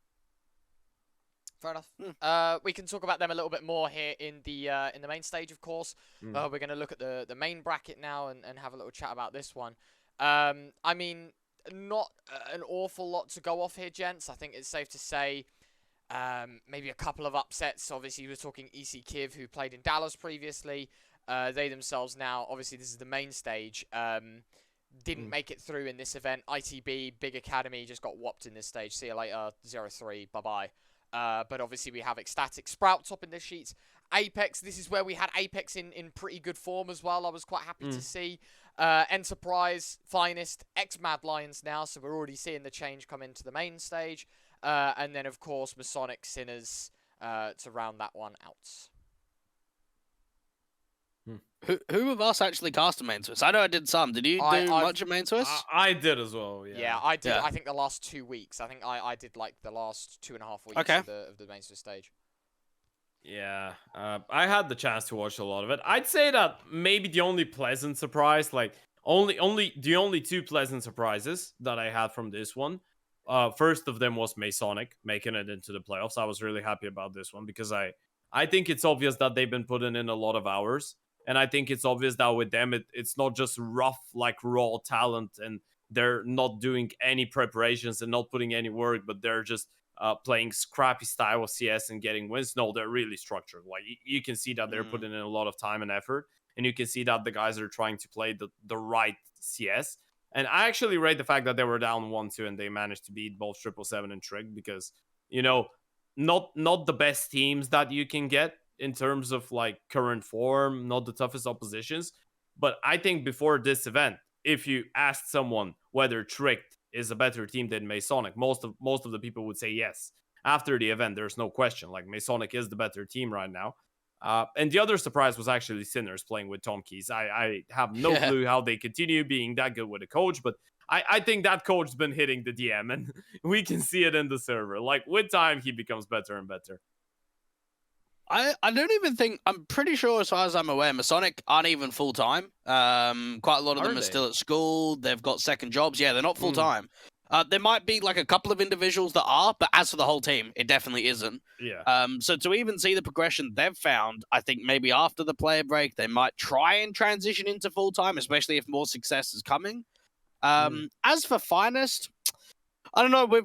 Speaker 1: Fair enough. We can talk about them a little bit more here in the main stage, of course. We're going to look at the main bracket now and have a little chat about this one. I mean, not an awful lot to go off here, gents. I think it's safe to say maybe a couple of upsets. Obviously, we're talking EC Kiev, who played in Dallas previously. They themselves now, obviously, this is the main stage. Didn't make it through in this event. ITB, Big Academy, just got whopped in this stage. See you later, 0-3, bye-bye. But obviously we have Ecstatic, Sprout top in the sheets. Apex, this is where we had Apex in pretty good form as well. I was quite happy to see. Enterprise, Finest, ex-Mad Lions now, so we're already seeing the change come into the main stage. And then, of course, Masonic, Sinners to round that one out.
Speaker 2: Who of us actually cast a main Swiss? I know I did some. Did you do much of main Swiss?
Speaker 3: I did as well, yeah.
Speaker 1: Yeah, I did. Yeah. I think the last 2 weeks. I think I did like the last 2.5 weeks of the main Swiss stage.
Speaker 3: Yeah, I had the chance to watch a lot of it. I'd say that maybe the only pleasant surprise, like the only 2 pleasant surprises that I had from this one. First of them was Masonic making it into the playoffs. I was really happy about this one because I think it's obvious that they've been putting in a lot of hours. And I think it's obvious that with them, it's not just rough, like raw talent, and they're not doing any preparations and not putting any work, but they're just playing scrappy style of CS and getting wins. No, they're really structured. Like you can see that they're putting in a lot of time and effort, and you can see that the guys are trying to play the right CS. And I actually rate the fact that they were down 1-2 and they managed to beat both 777 and Trig because, you know, not the best teams that you can get in terms of like current form, not the toughest oppositions. But I think before this event, if you asked someone whether Tricked is a better team than Masonic, most of the people would say yes. After the event, there's no question. Like Masonic is the better team right now. And the other surprise was actually Sinners playing with Tom Keys. I have no clue how they continue being that good with a coach, but I think that coach's been hitting the DM, and we can see it in the server. Like with time, he becomes better and better.
Speaker 2: I don't even think, I'm pretty sure as far as I'm aware, Masonic aren't even full-time. Quite a lot of them are still at school. They've got second jobs. Yeah, they're not full-time. There might be like a couple of individuals that are, but as for the whole team, it definitely isn't.
Speaker 3: Yeah.
Speaker 2: So to even see the progression they've found, I think maybe after the player break, they might try and transition into full-time, especially if more success is coming. As for Finest, I don't know.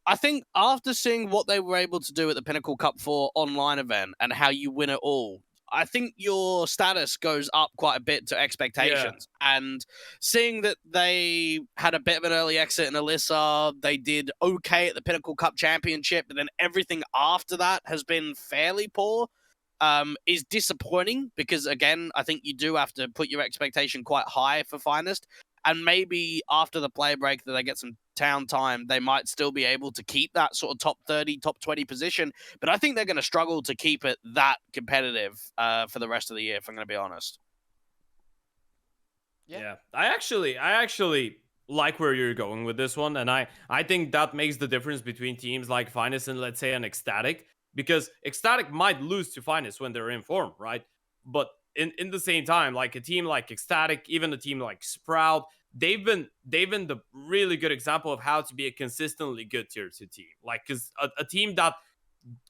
Speaker 2: I think after seeing what they were able to do at the Pinnacle Cup 4 online event and how you win it all, I think your status goes up quite a bit to expectations. Yeah. And seeing that they had a bit of an early exit in Elisa, they did okay at the Pinnacle Cup Championship, but then everything after that has been fairly poor, is disappointing because, again, I think you do have to put your expectation quite high for Finest. And maybe after the play break that they get some town time, they might still be able to keep that sort of top 30, top 20 position. But I think they're going to struggle to keep it that competitive for the rest of the year, if I'm going to be honest.
Speaker 3: Yeah. I actually like where you're going with this one. And I think that makes the difference between teams like Finest and, let's say, an Ecstatic. Because Ecstatic might lose to Finest when they're in form, right? But in the same time, like a team like Ecstatic, even a team like Sprout, they've been the really good example of how to be a consistently good tier 2 team. Like, because a team that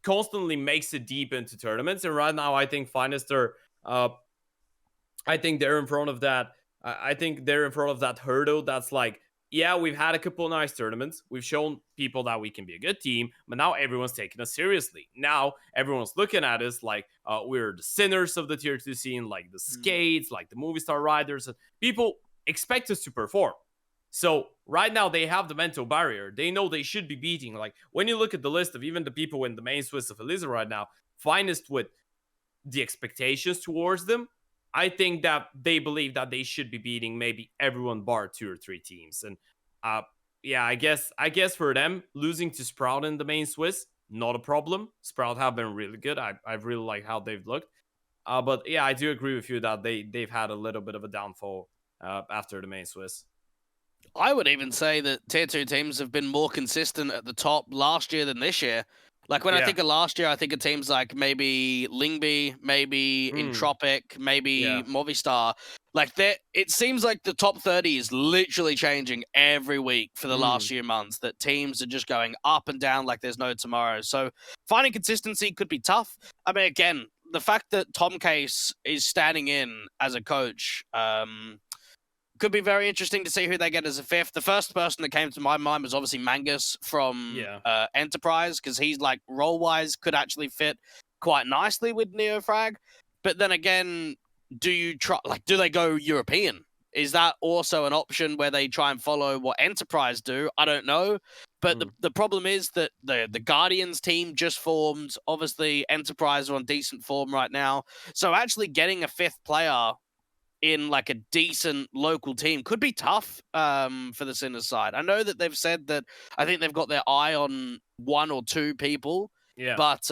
Speaker 3: constantly makes it deep into tournaments. And right now, I think Finest are, I think they're in front of that. I think they're in front of that hurdle that's like, yeah, we've had a couple of nice tournaments. We've shown people that we can be a good team, but now everyone's taking us seriously. Now everyone's looking at us like we're the sinners of the tier 2 scene, like the skates, like the movie star riders. And people expect us to perform. So right now they have the mental barrier. They know they should be beating. Like when you look at the list of even the people in the main Swiss of Elisa right now, Finest with the expectations towards them, I think that they believe that they should be beating maybe everyone bar 2 or 3 teams. And yeah, I guess for them, losing to Sprout in the main Swiss, not a problem. Sprout have been really good. I really like how they've looked. But yeah, I do agree with you that they've had a little bit of a downfall after the main Swiss.
Speaker 2: I would even say that tier 2 teams have been more consistent at the top last year than this year. Like when I think of last year, I think of teams like maybe Lingby, maybe Entropic, maybe Movistar. Like it seems like the top 30 is literally changing every week for the last few months. That teams are just going up and down like there's no tomorrow. So finding consistency could be tough. I mean, again, the fact that Tom Case is standing in as a coach could be very interesting to see who they get as a fifth. The first person that came to my mind was obviously Mangus from Enterprise, because he's like role-wise could actually fit quite nicely with Neofrag. But then again, do they go European? Is that also an option where they try and follow what Enterprise do? I don't know. But the problem is that the Guardians team just formed. Obviously, Enterprise are on decent form right now. So actually getting a fifth player in like a decent local team could be tough for the Sinners side. I know that they've said that I think they've got their eye on 1 or 2 people, but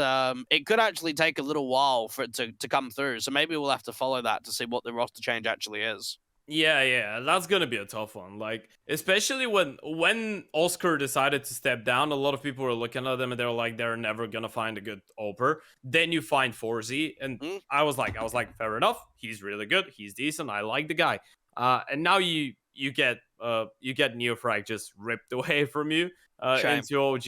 Speaker 2: it could actually take a little while for it to come through. So maybe we'll have to follow that to see what the roster change actually is.
Speaker 3: Yeah, that's gonna be a tough one. Like, especially when Oscar decided to step down, a lot of people were looking at them and they were like, they're never gonna find a good Oper. Then you find Forzy, and I was like, fair enough. He's really good. He's decent. I like the guy. And now you get Neofrag just ripped away from you into OG.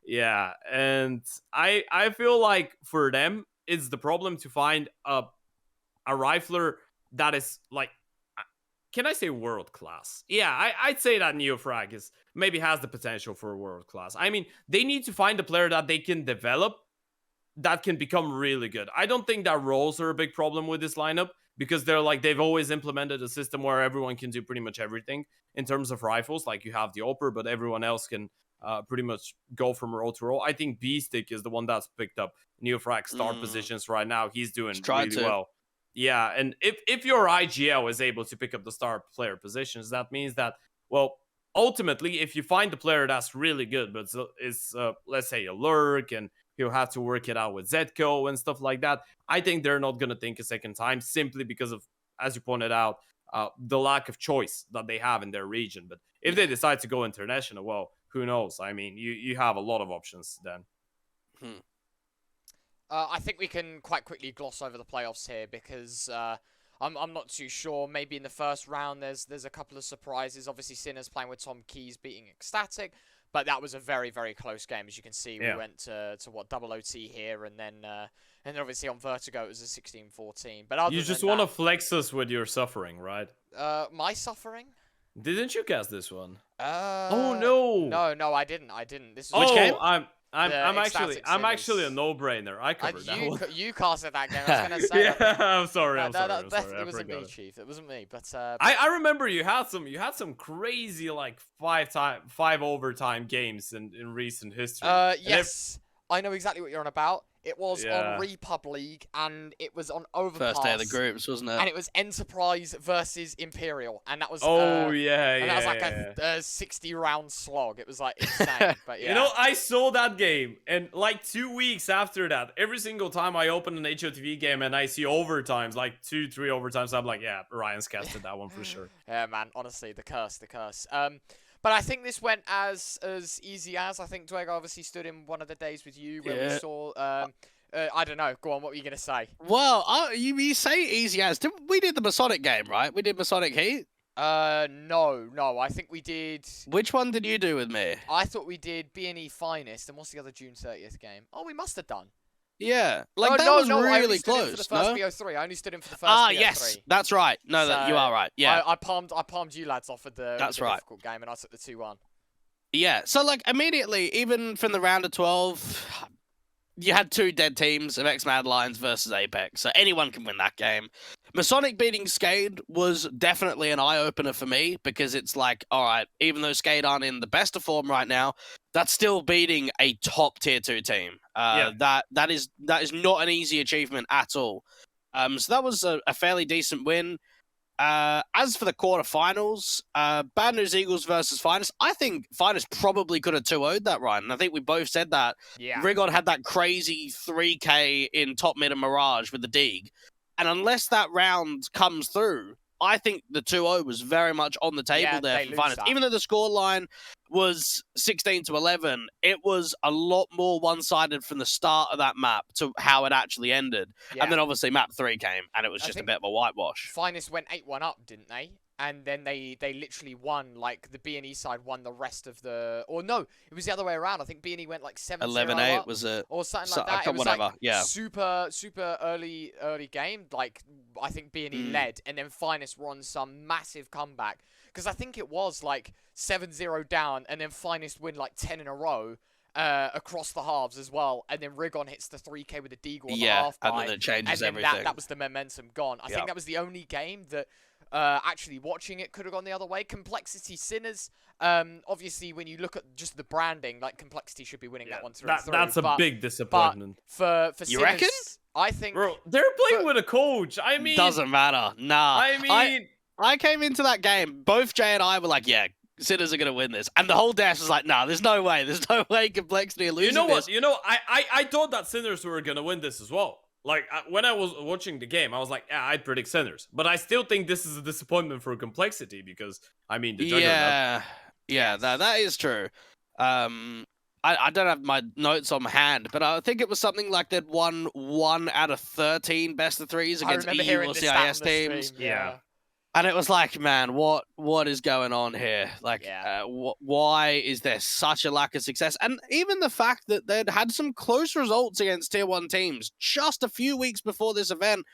Speaker 3: Yeah, and I feel like for them it's the problem to find a rifler that is like. Can I say world class? Yeah, I'd say that Neofrag maybe has the potential for world class. I mean, they need to find a player that they can develop that can become really good. I don't think that roles are a big problem with this lineup, because they've always implemented a system where everyone can do pretty much everything in terms of rifles. Like you have the Oper, but everyone else can pretty much go from role to role. I think B-Stick is the one that's picked up Neofrag start positions right now. He's doing really well. Yeah, and if your IGL is able to pick up the star player positions, that means that, well, ultimately, if you find the player that's really good, but is let's say a lurk, and he'll have to work it out with Zetko and stuff like that, I think they're not going to think a second time, simply because of, as you pointed out, the lack of choice that they have in their region. But if they decide to go international, well, who knows? I mean, you have a lot of options then.
Speaker 1: I think we can quite quickly gloss over the playoffs here, because I'm not too sure. Maybe in the first round there's a couple of surprises. Obviously, Sinners playing with Tom Keys beating Ecstatic, but that was a very, very close game. As you can see, we went to what, double OT here, and then obviously on Vertigo it was a 16-14. But
Speaker 3: you just want to flex us with your suffering, right?
Speaker 1: My suffering?
Speaker 3: Didn't you cast this one?
Speaker 1: Oh
Speaker 3: no!
Speaker 1: No, I didn't. This
Speaker 3: was
Speaker 2: which game?
Speaker 3: I'm actually a no-brainer. I covered that one.
Speaker 1: You casted that game. I was gonna say.
Speaker 3: I'm sorry. I'm sorry.
Speaker 1: It wasn't me, Chief. It wasn't me. But
Speaker 3: I remember you had some crazy like 5 overtime games in recent history.
Speaker 1: Yes, I know exactly what you're on about. It was on Repub League, and it was on Overpass.
Speaker 2: First day of the groups, wasn't it?
Speaker 1: And it was Enterprise versus Imperial, and that was
Speaker 3: that was
Speaker 1: like a 60-round slog. It was like insane. But
Speaker 3: You know, I saw that game, and like 2 weeks after that, every single time I open an HOTV game and I see overtimes, like 2-3 overtimes, I'm like, yeah, Ryan's casted that one for sure.
Speaker 1: Yeah, man. Honestly, the curse. But I think this went as easy as. I think Dweg obviously stood in one of the days with you where we saw. I don't know. Go on. What were you gonna say?
Speaker 2: Well, you say easy as. We did the Masonic game, right? We did Masonic Heat.
Speaker 1: No. I think we did.
Speaker 2: Which one did you do with me?
Speaker 1: I thought we did B&E Finest, and what's the other June 30th game? Oh, we must have done.
Speaker 2: Yeah, like that was really close.
Speaker 1: For the first BO3. I only stood in for the first BO3.
Speaker 2: Yes, that's right. No,
Speaker 1: so
Speaker 2: you are right. Yeah,
Speaker 1: I palmed you lads off at the difficult game, and I took the 2-1.
Speaker 2: Yeah, so like immediately, even from the round of 12, you had 2 dead teams of X-Mad Lions versus Apex, so anyone can win that game. Masonic beating Skade was definitely an eye-opener for me, because it's like, all right, even though Skade aren't in the best of form right now, that's still beating a top tier 2 team. That is not an easy achievement at all. So that was a fairly decent win. As for the quarterfinals, Bad News Eagles versus Finest, I think Finest probably could have 2-0'd that, Ryan. And I think we both said that.
Speaker 1: Yeah.
Speaker 2: Rigon had that crazy 3K in top mid and Mirage with the Deeg. And unless that round comes through, I think the 2-0 was very much on the table
Speaker 1: Yeah,
Speaker 2: there
Speaker 1: they
Speaker 2: for
Speaker 1: lose
Speaker 2: finals.
Speaker 1: that.
Speaker 2: Even though the scoreline was 16-11, it was a lot more one-sided from the start of that map to how it actually ended.
Speaker 1: Yeah.
Speaker 2: And then obviously map 3 came, and it was
Speaker 1: I
Speaker 2: just a
Speaker 1: think
Speaker 2: bit of a whitewash.
Speaker 1: Finest went 8-1 up, didn't they? And then they literally won, like, the B&E side won the rest of the... Or no, it was the other way around. I think B&E went, like, 7-0
Speaker 2: 11-8
Speaker 1: up.
Speaker 2: was it?
Speaker 1: Or something like that. It was,
Speaker 2: whatever,
Speaker 1: like,
Speaker 2: yeah.
Speaker 1: super early game. Like, I think B&E led. And then Finest were on some massive comeback. Because I think it was, like, 7-0 down. And then Finest win, like, 10 in a row. Across the halves as well, and then Rigon hits the 3K with a deagle on the half
Speaker 2: and
Speaker 1: buy,
Speaker 2: then it changes
Speaker 1: and then
Speaker 2: everything.
Speaker 1: that was the momentum gone. I think that was the only game that actually watching it could have gone the other way. Complexity Sinners, obviously when you look at just the branding, like Complexity should be winning that one through and through.
Speaker 3: That's a big disappointment.
Speaker 1: But for
Speaker 2: You
Speaker 1: Sinners,
Speaker 2: reckon?
Speaker 1: I think,
Speaker 3: Bro, they're playing with a coach. I mean,
Speaker 2: doesn't matter. Nah.
Speaker 3: I mean,
Speaker 2: I came into that game, both Jay and I were like, yeah, Sinners are going to win this. And the whole desk was like, nah, there's no way. There's no way Complexity are losing
Speaker 3: you know what?
Speaker 2: this.
Speaker 3: You know, I thought that Sinners were going to win this as well. Like, when I was watching the game, I was like, yeah, I'd predict Sinners. But I still think this is a disappointment for Complexity because, I mean, the Juggernaut.
Speaker 2: Yeah, that is true. I don't have my notes on hand, but I think it was something like they'd won 1 out of 13 best of threes against EU or CIS teams.
Speaker 1: Yeah.
Speaker 2: And it was like, man, what is going on here? Like, why is there such a lack of success? And even the fact that they'd had some close results against Tier 1 teams just a few weeks before this event,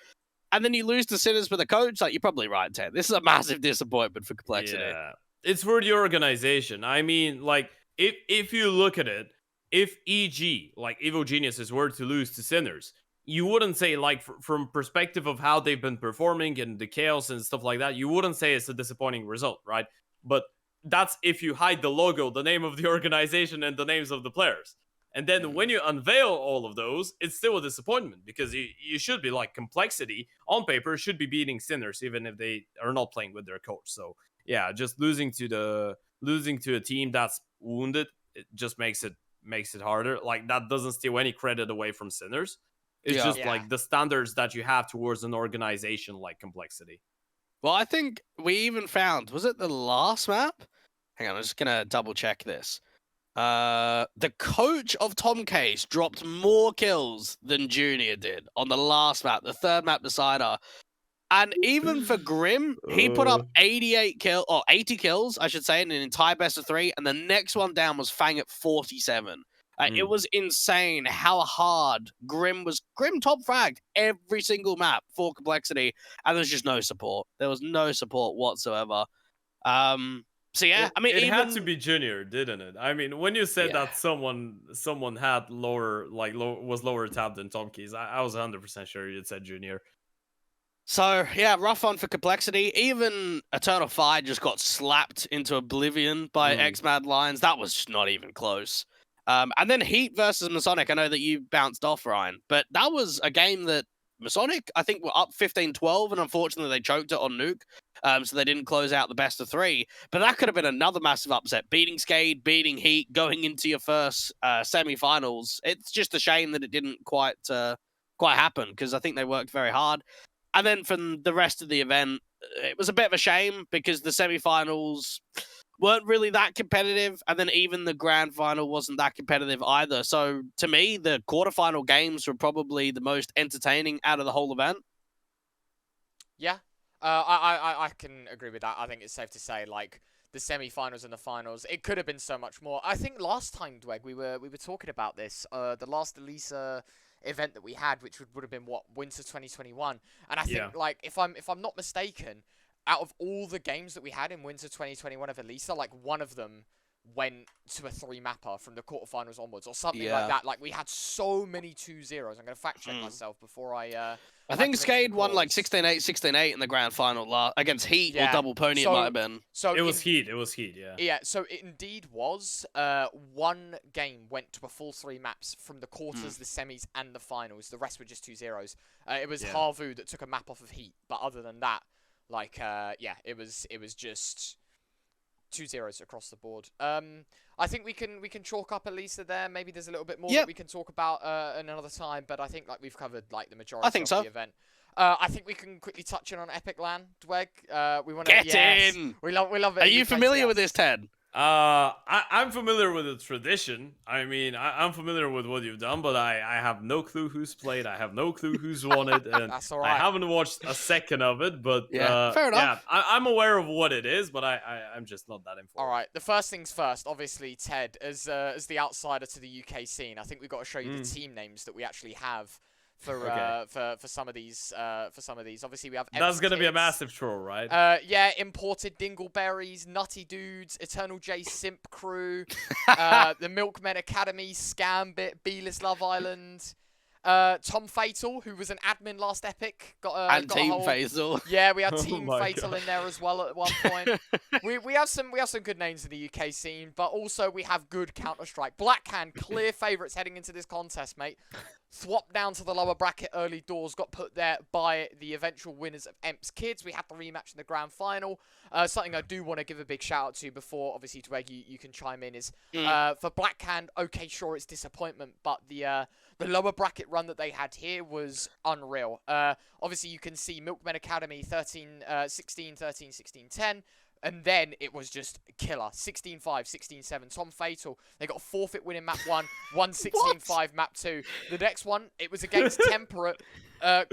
Speaker 2: and then you lose to Sinners with a coach, like, you're probably right, Ted. This is a massive disappointment for Complexity.
Speaker 3: Yeah. It's for the organization. I mean, like, if you look at it, if EG, like Evo Geniuses, were to lose to Sinners, you wouldn't say, like, from perspective of how they've been performing and the chaos and stuff like that, you wouldn't say it's a disappointing result, right? But that's if you hide the logo, the name of the organization, and the names of the players. And then when you unveil all of those, it's still a disappointment because you should be, like, Complexity on paper should be beating Sinners even if they are not playing with their coach. So yeah, just losing to a team that's wounded, it just makes it harder. Like, that doesn't steal any credit away from Sinners. It's just like the standards that you have towards an organization like Complexity.
Speaker 2: Well, I think we even found, was it the last map? Hang on, I'm just going to double check this. The coach of Tom Case dropped more kills than Junior did on the last map, the third map decider. And even for Grim, he put up 80 kills, I should say, in an entire best of 3. And the next one down was Fang at 47. It was insane how hard Grim top fragged every single map for Complexity, and there's just no support. There was no support whatsoever. So yeah, I mean,
Speaker 3: it had to be Junior, didn't it? I mean, when you said that someone had was lower tab than Tom Keys, I was 100% sure you'd said Junior.
Speaker 2: So yeah, rough one for Complexity. Even Eternal Fire just got slapped into oblivion by X-Mad Lions. That was just not even close. And then Heat versus Masonic. I know that you bounced off, Ryan, but that was a game that Masonic, I think, were up 15-12, and unfortunately they choked it on Nuke, so they didn't close out the best of 3. But that could have been another massive upset. Beating Skade, beating Heat, going into your first semi-finals. It's just a shame that it didn't quite happen, because I think they worked very hard. And then from the rest of the event, it was a bit of a shame, because the semi-finals weren't really that competitive, and then even the grand final wasn't that competitive either. So to me, the quarterfinal games were probably the most entertaining out of the whole event.
Speaker 1: Yeah, I can agree with that. I think it's safe to say, like, the semi-finals and the finals, it could have been so much more. I think last time, Dweg, we were talking about this, the last Elisa event that we had, which would have been Winter 2021, and I think like if I'm not mistaken, out of all the games that we had in Winter 2021 of Elisa, like, one of them went to a 3-mapper from the quarterfinals onwards or something like that. Like, we had so many 2-0s. I'm going to fact check myself before I
Speaker 2: think Skade won like 16-8, 16-8 in the grand final against Heat or Double Pony, it might have been.
Speaker 3: So it was Heat, yeah.
Speaker 1: Yeah, so it indeed was. One game went to a full 3 maps from the quarters, the semis, and the finals. The rest were just 2-0s. It was Harvu that took a map off of Heat, but other than that, like, it was just 2-0s across the board. I think we can chalk up Elisa there. Maybe there's a little bit more that we can talk about another time, but I think, like, we've covered, like, the majority of the event. I think we can quickly touch in on Epic LAN, Dweg. We want to
Speaker 2: Get in!
Speaker 1: We love it.
Speaker 2: Are you familiar with this, Ted?
Speaker 3: I'm familiar with the tradition. I mean, I'm familiar with what you've done, but I have no clue who's played. I have no clue who's won it, and
Speaker 1: That's all right.
Speaker 3: I haven't watched a second of it. But
Speaker 2: fair enough.
Speaker 3: Yeah, I'm aware of what it is, but I'm just not that informed.
Speaker 1: All right. The first things first, obviously, Ted, as the outsider to the UK scene, I think we've got to show you the team names that we actually have. For some of these obviously we have
Speaker 3: that's gonna
Speaker 1: kids.
Speaker 3: be a massive troll, right?
Speaker 1: Yeah, imported dingleberries, nutty dudes, Eternal J Simp Crew, the Milkmen Academy, Scambit, Beeless Love Island, Tom Fatal, who was an admin last Epic,
Speaker 2: and
Speaker 1: got
Speaker 2: Team Fatal.
Speaker 1: Yeah, we had
Speaker 3: Oh
Speaker 1: Team
Speaker 3: my
Speaker 1: Fatal
Speaker 3: God.
Speaker 1: in there as well at one point. we have some good names in the UK scene, but also we have good Counter-Strike. Blackhand, clear favourites heading into this contest, mate. Swap down to the lower bracket early doors, got put there by the eventual winners of EMP's Kids. We had the rematch in the grand final. Something I do want to give a big shout out to before, obviously, Dweg, you can chime in, is for Blackhand, okay, sure, it's disappointment, but the lower bracket run that they had here was unreal. Obviously, you can see Milkmen Academy 16, 13, 16, 10. And then it was just killer. 16-5, 16-7. Tom Fatal, they got a forfeit win in map 1, 16-5 map 2. The next one, it was against Temperate.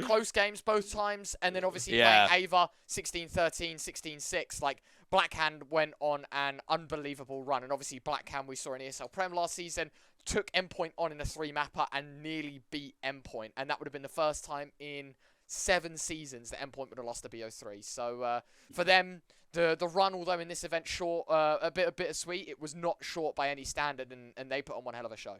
Speaker 1: Close games both times. And then obviously playing Ava, 16-13, 16-6. Like, Blackhand went on an unbelievable run. And obviously Blackhand, we saw in ESL Prem last season, took Endpoint on in a 3-mapper and nearly beat Endpoint. And that would have been the first time in 7 seasons that Endpoint would have lost to BO3. So for them, the run, although in this event short, a bit bittersweet, it was not short by any standard, and they put on one hell of a show.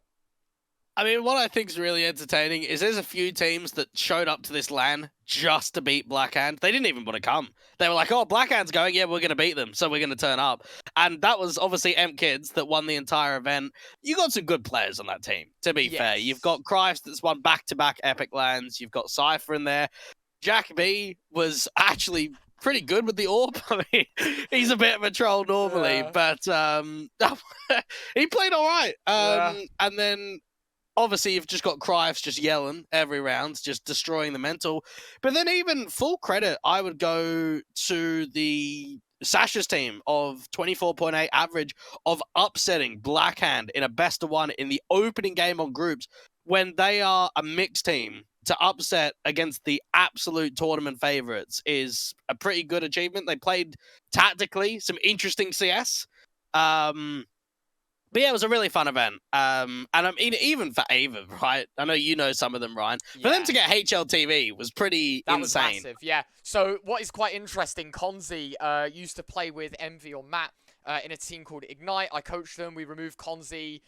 Speaker 2: I mean, what I think is really entertaining is there's a few teams that showed up to this LAN just to beat Blackhand. They didn't even want to come. They were like, oh, Blackhand's going, yeah, we're going to beat them, so we're going to turn up. And that was obviously EMP Kids that won the entire event. You got some good players on that team, to be fair. You've got Christ that's won back-to-back Epic LANs. You've got Cypher in there. Jack B was actually pretty good with the AWP. I mean, he's a bit of a troll normally, but he played all right. And then obviously you've just got Crives just yelling every round, just destroying the mental. But then even full credit, I would go to the Sasha's team of 24.8 average of upsetting Blackhand in a best-of-1 in the opening game on groups when they are a mixed team. To upset against the absolute tournament favorites is a pretty good achievement. They played tactically some interesting CS. But yeah, it was a really fun event. And I mean, even for Ava, right? I know you know some of them, Ryan. For them to get HLTV was pretty insane.
Speaker 1: That was massive, yeah. So what is quite interesting, Konzi used to play with Envy or Matt in a team called Ignite. I coached them. We removed Konzi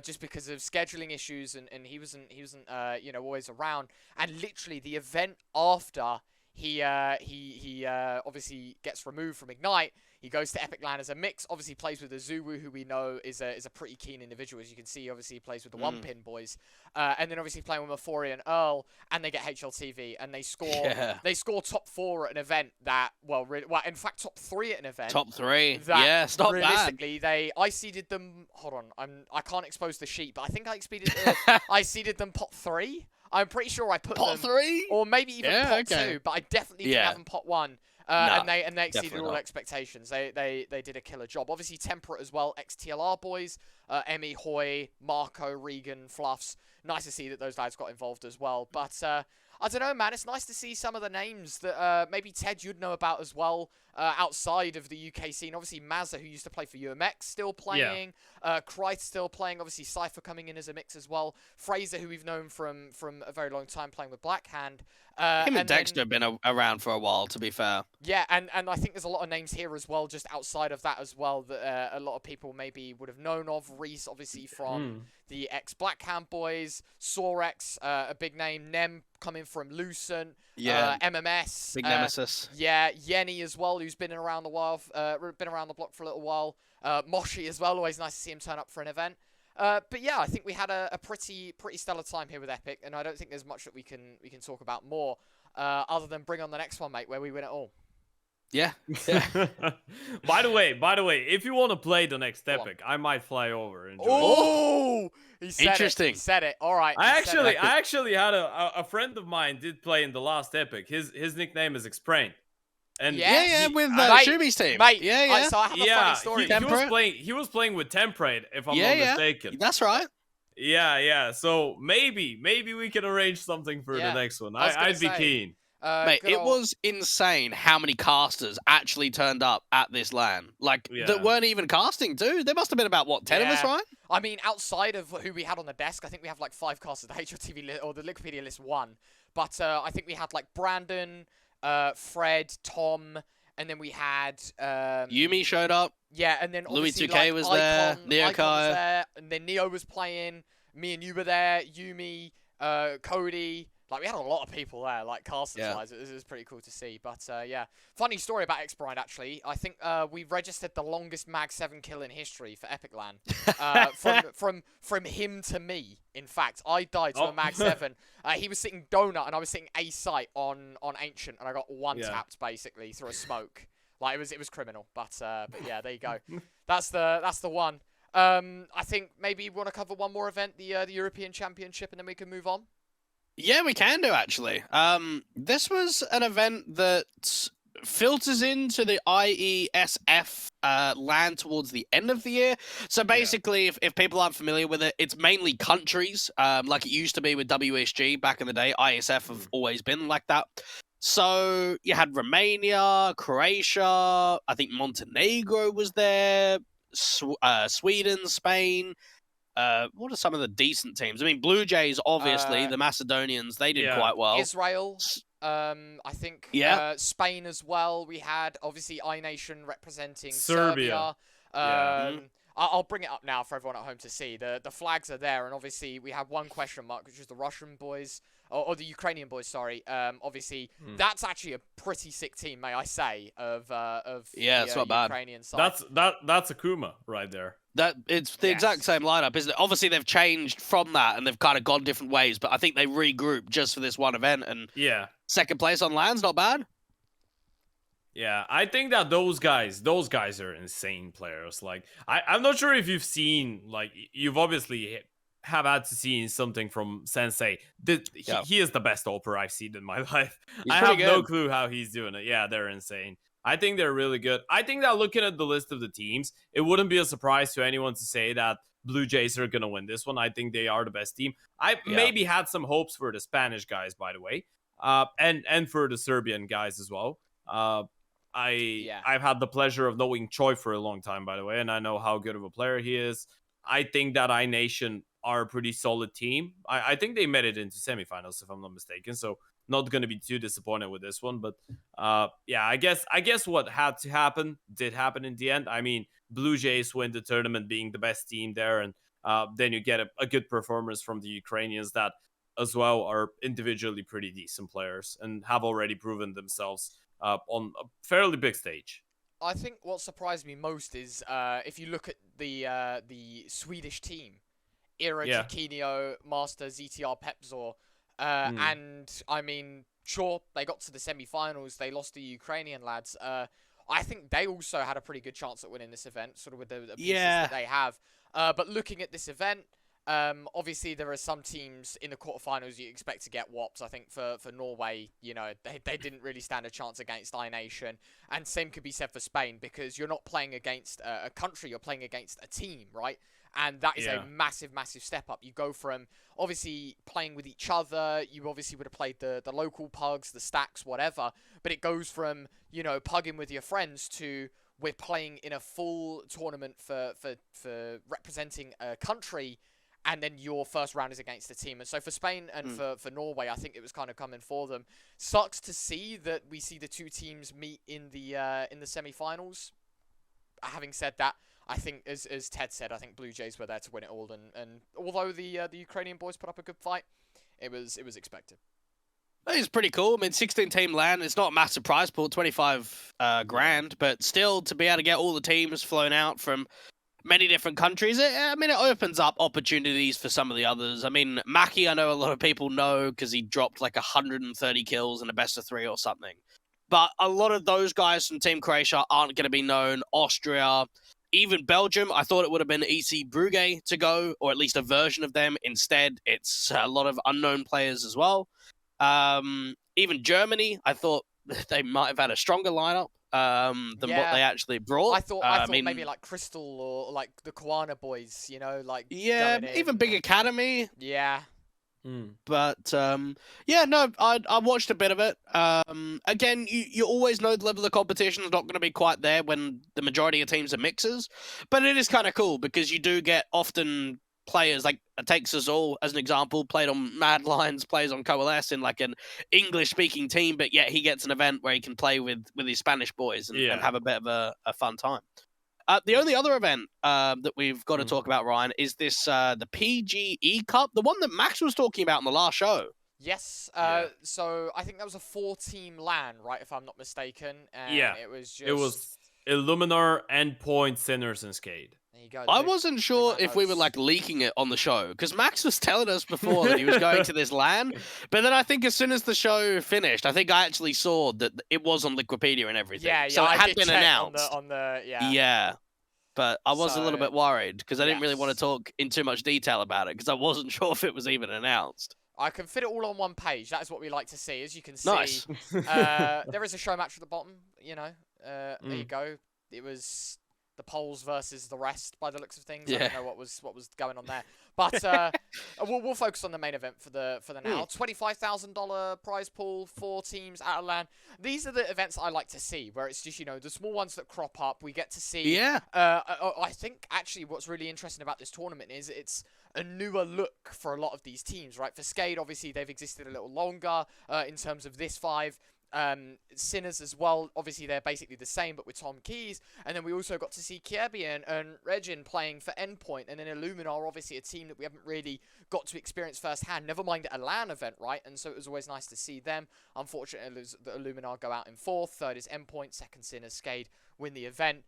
Speaker 1: just because of scheduling issues, and he wasn't you know, always around. And literally the event after he obviously gets removed from Ignite, he goes to Epic LAN as a mix, obviously plays with Azuwu, who we know is a pretty keen individual. As you can see, obviously he plays with the One Pin boys. And then obviously playing with Mafori and Earl, and they get HLTV, and they score top 4 at an event that, well, in fact, top 3 at an event.
Speaker 2: Top 3, yeah, it's not bad.
Speaker 1: Realistically, I seeded them, hold on, I can't expose the sheet, but I think I seeded them pot 3. I'm pretty sure I put
Speaker 2: pot
Speaker 1: them
Speaker 2: 3?
Speaker 1: Or maybe even pot 2, but I definitely didn't have them pot 1. And they exceeded all expectations. They did a killer job. Obviously, Temperate as well, ex-TLR boys, Emmy, Hoy, Marco, Regan, Fluffs. Nice to see that those lads got involved as well. But I don't know, man. It's nice to see some of the names that maybe Ted you'd know about as well outside of the UK scene. Obviously, Mazza, who used to play for UMX, still playing. Christ still playing. Obviously, Cypher coming in as a mix as well. Fraser, who we've known from a very long time playing with Blackhand.
Speaker 2: Him and Dexter have been around for a while, to be fair.
Speaker 1: Yeah, and I think there's a lot of names here as well, just outside of that as well, that a lot of people maybe would have known of. Reese, obviously, from the ex-Blackhand boys. Sorex, a big name. Nem coming from Lucent. MMS.
Speaker 2: Big nemesis.
Speaker 1: Yeah, Yenny as well, who's been around the block for a little while. Moshi as well, always nice to see him turn up for an event. But yeah, I think we had a pretty stellar time here with Epic, and I don't think there's much that we can talk about more, other than bring on the next one, mate, where we win it all.
Speaker 2: Yeah.
Speaker 3: By the way, if you want to play the next
Speaker 1: Go on.
Speaker 3: epic, I might fly over and join.
Speaker 1: Oh, he said
Speaker 2: Interesting.
Speaker 1: it. He said it. All right.
Speaker 3: I
Speaker 1: he said it.
Speaker 3: actually had a friend of mine did play in the last epic. His nickname is Explain. And
Speaker 1: Yeah?
Speaker 2: with
Speaker 1: mate,
Speaker 2: Shuby's team.
Speaker 1: Mate,
Speaker 2: Yeah.
Speaker 1: so I have a funny story.
Speaker 3: he was playing with Temperate, if I'm not
Speaker 2: Yeah.
Speaker 3: mistaken.
Speaker 2: That's right.
Speaker 3: Yeah. So maybe we can arrange something for the next one. I'd be keen.
Speaker 2: Mate, it was insane how many casters actually turned up at this LAN. Like, that weren't even casting, too. There must have been about, what, 10 of us, right?
Speaker 1: I mean, outside of who we had on the desk, I think we have like 5 casters. The HLTV list, or the Wikipedia list 1. But I think we had like Brandon, Fred, Tom, and then we had...
Speaker 2: Yumi showed up.
Speaker 1: Yeah, and then
Speaker 2: Louis
Speaker 1: obviously
Speaker 2: 2K was there. Neo
Speaker 1: Icon was there, and then Neo was playing. Me and you were there. Yumi, Cody... Like, we had a lot of people there, like, casters-wise. It was pretty cool to see. But, yeah. Funny story about X-Brine, actually. I think we registered the longest Mag 7 kill in history for Epic LAN. From him to me, in fact. I died to a Mag 7. He was sitting Donut, and I was sitting A-Site on Ancient, and I got one-tapped, basically, through a smoke. Like, it was criminal. But yeah, there you go. That's the one. I think maybe you want to cover one more event, the European Championship, and then we can move on.
Speaker 2: Yeah, we can do, actually. This was an event that filters into the IESF LAN towards the end of the year. So basically, if people aren't familiar with it, it's mainly countries, like it used to be with WSG back in the day. IESF have always been like that. So you had Romania, Croatia, I think Montenegro was there, Sweden, Spain. What are some of the decent teams? I mean, Blue Jays, obviously, the Macedonians, they did quite well.
Speaker 1: Israel, I think. Spain as well. We had, obviously, iNation representing Serbia. I'll bring it up now for everyone at home to see. The flags are there, and obviously, we have one question mark, which is the Russian boys, or the Ukrainian boys, sorry. Obviously, that's actually a pretty sick team, may I say, of
Speaker 2: it's not bad.
Speaker 1: Ukrainian side.
Speaker 3: That's Akuma right there.
Speaker 2: It's the exact same lineup, isn't it? Obviously, they've changed from that, and they've kind of gone different ways, but I think they regrouped just for this one event, and second place on LAN's not bad.
Speaker 3: Yeah, I think that those guys are insane players. Like, I'm not sure if you've seen, like, you've obviously have had to see something from Sensei. He is the best Oper I've seen in my life. I have no clue how he's doing it. Yeah, they're insane. I think they're really good. I think that looking at the list of the teams, it wouldn't be a surprise to anyone to say that Blue Jays are going to win this one. I think they are the best team. I maybe had some hopes for the Spanish guys, by the way, and for the Serbian guys as well. I've had the pleasure of knowing Choi for a long time, by the way, and I know how good of a player he is. I think that iNation are a pretty solid team. I think they made it into semifinals, if I'm not mistaken, so not going to be too disappointed with this one. But I guess what had to happen did happen in the end. I mean, Blue Jays win the tournament being the best team there, and then you get a good performance from the Ukrainians that as well are individually pretty decent players and have already proven themselves on a fairly big stage.
Speaker 1: I think what surprised me most is if you look at the Swedish team, Ira, Chiquinho, Master, ZTR, Pepzor, and I mean, sure, they got to the semi-finals, they lost the Ukrainian lads. I think they also had a pretty good chance at winning this event, sort of with the pieces that they have. But looking at this event, obviously there are some teams in the quarterfinals you expect to get whopped. I think for Norway, you know, they didn't really stand a chance against iNation, and same could be said for Spain, because you're not playing against a country, you're playing against a team, right? And that is a massive, massive step up. You go from obviously playing with each other. You obviously would have played the local pugs, the stacks, whatever. But it goes from, you know, pugging with your friends to we're playing in a full tournament for representing a country. And then your first round is against a team. And so for Spain and for Norway, I think it was kind of coming for them. Sucks to see that we see the two teams meet in the semi-finals. Having said that, I think, as Ted said, I think Blue Jays were there to win it all. And although the Ukrainian boys put up a good fight, it was expected.
Speaker 2: It's pretty cool. I mean, 16-team LAN, it's not a massive prize pool, 25 grand, but still to be able to get all the teams flown out from many different countries, it opens up opportunities for some of the others. I mean, Maki, I know a lot of people know because he dropped like 130 kills in a best of 3 or something. but a lot of those guys from Team Croatia aren't going to be known. Austria, even Belgium, I thought it would have been EC Brugge to go, or at least a version of them. Instead, it's a lot of unknown players as well. Even Germany, I thought they might have had a stronger lineup than what they actually brought.
Speaker 1: I thought maybe like Crystal or like the Koana boys, you know, like
Speaker 2: even Big Academy.
Speaker 1: Yeah.
Speaker 2: But yeah, no, I watched a bit of it. Again, you always know the level of competition is not going to be quite there when the majority of teams are mixers, but it is kind of cool because you do get often players like takes us all as an example, played on Mad Lions, plays on Coalesce in like an English-speaking team, but yet he gets an event where he can play with his Spanish boys and have a bit of a fun time. The only other event that we've got to talk about, Ryan, is this the PGE Cup, the one that Max was talking about in the last show.
Speaker 1: Yes. So I think that was a 4-team LAN, right? If I'm not mistaken. And It was just.
Speaker 3: It was Illuminar, Endpoint, Sinners, and Skade.
Speaker 1: There you go.
Speaker 2: I wasn't sure if we were like leaking it on the show because Max was telling us before that he was going to this LAN, but then I think as soon as the show finished, I think I actually saw that it was on Liquipedia and everything.
Speaker 1: Yeah,
Speaker 2: so it had been announced.
Speaker 1: On the
Speaker 2: Yeah, but I was a little bit worried because I didn't really want to talk in too much detail about it because I wasn't sure if it was even announced.
Speaker 1: I can fit it all on one page. That is what we like to see. As you can see,
Speaker 2: nice.
Speaker 1: There is a show match at the bottom. You know, there you go. It was the Poles versus the rest, by the looks of things. I don't know what was going on there, but we'll focus on the main event for the now. $25,000 prize pool, 4 teams out of LAN. These are the events I like to see, where it's just the small ones that crop up. We get to see.
Speaker 2: Yeah.
Speaker 1: I think actually what's really interesting about this tournament is it's a newer look for a lot of these teams, right? For Skade, obviously they've existed a little longer in terms of this 5. Sinners as well, obviously they're basically the same but with Tom Keys, and then we also got to see Kierby and Regin playing for Endpoint, and then Illuminar, obviously a team that we haven't really got to experience firsthand, never mind at a LAN event, right? And so it was always nice to see them. Unfortunately, the Illuminar go out in 4th, 3rd is Endpoint, 2nd Sinners, Skade win the event.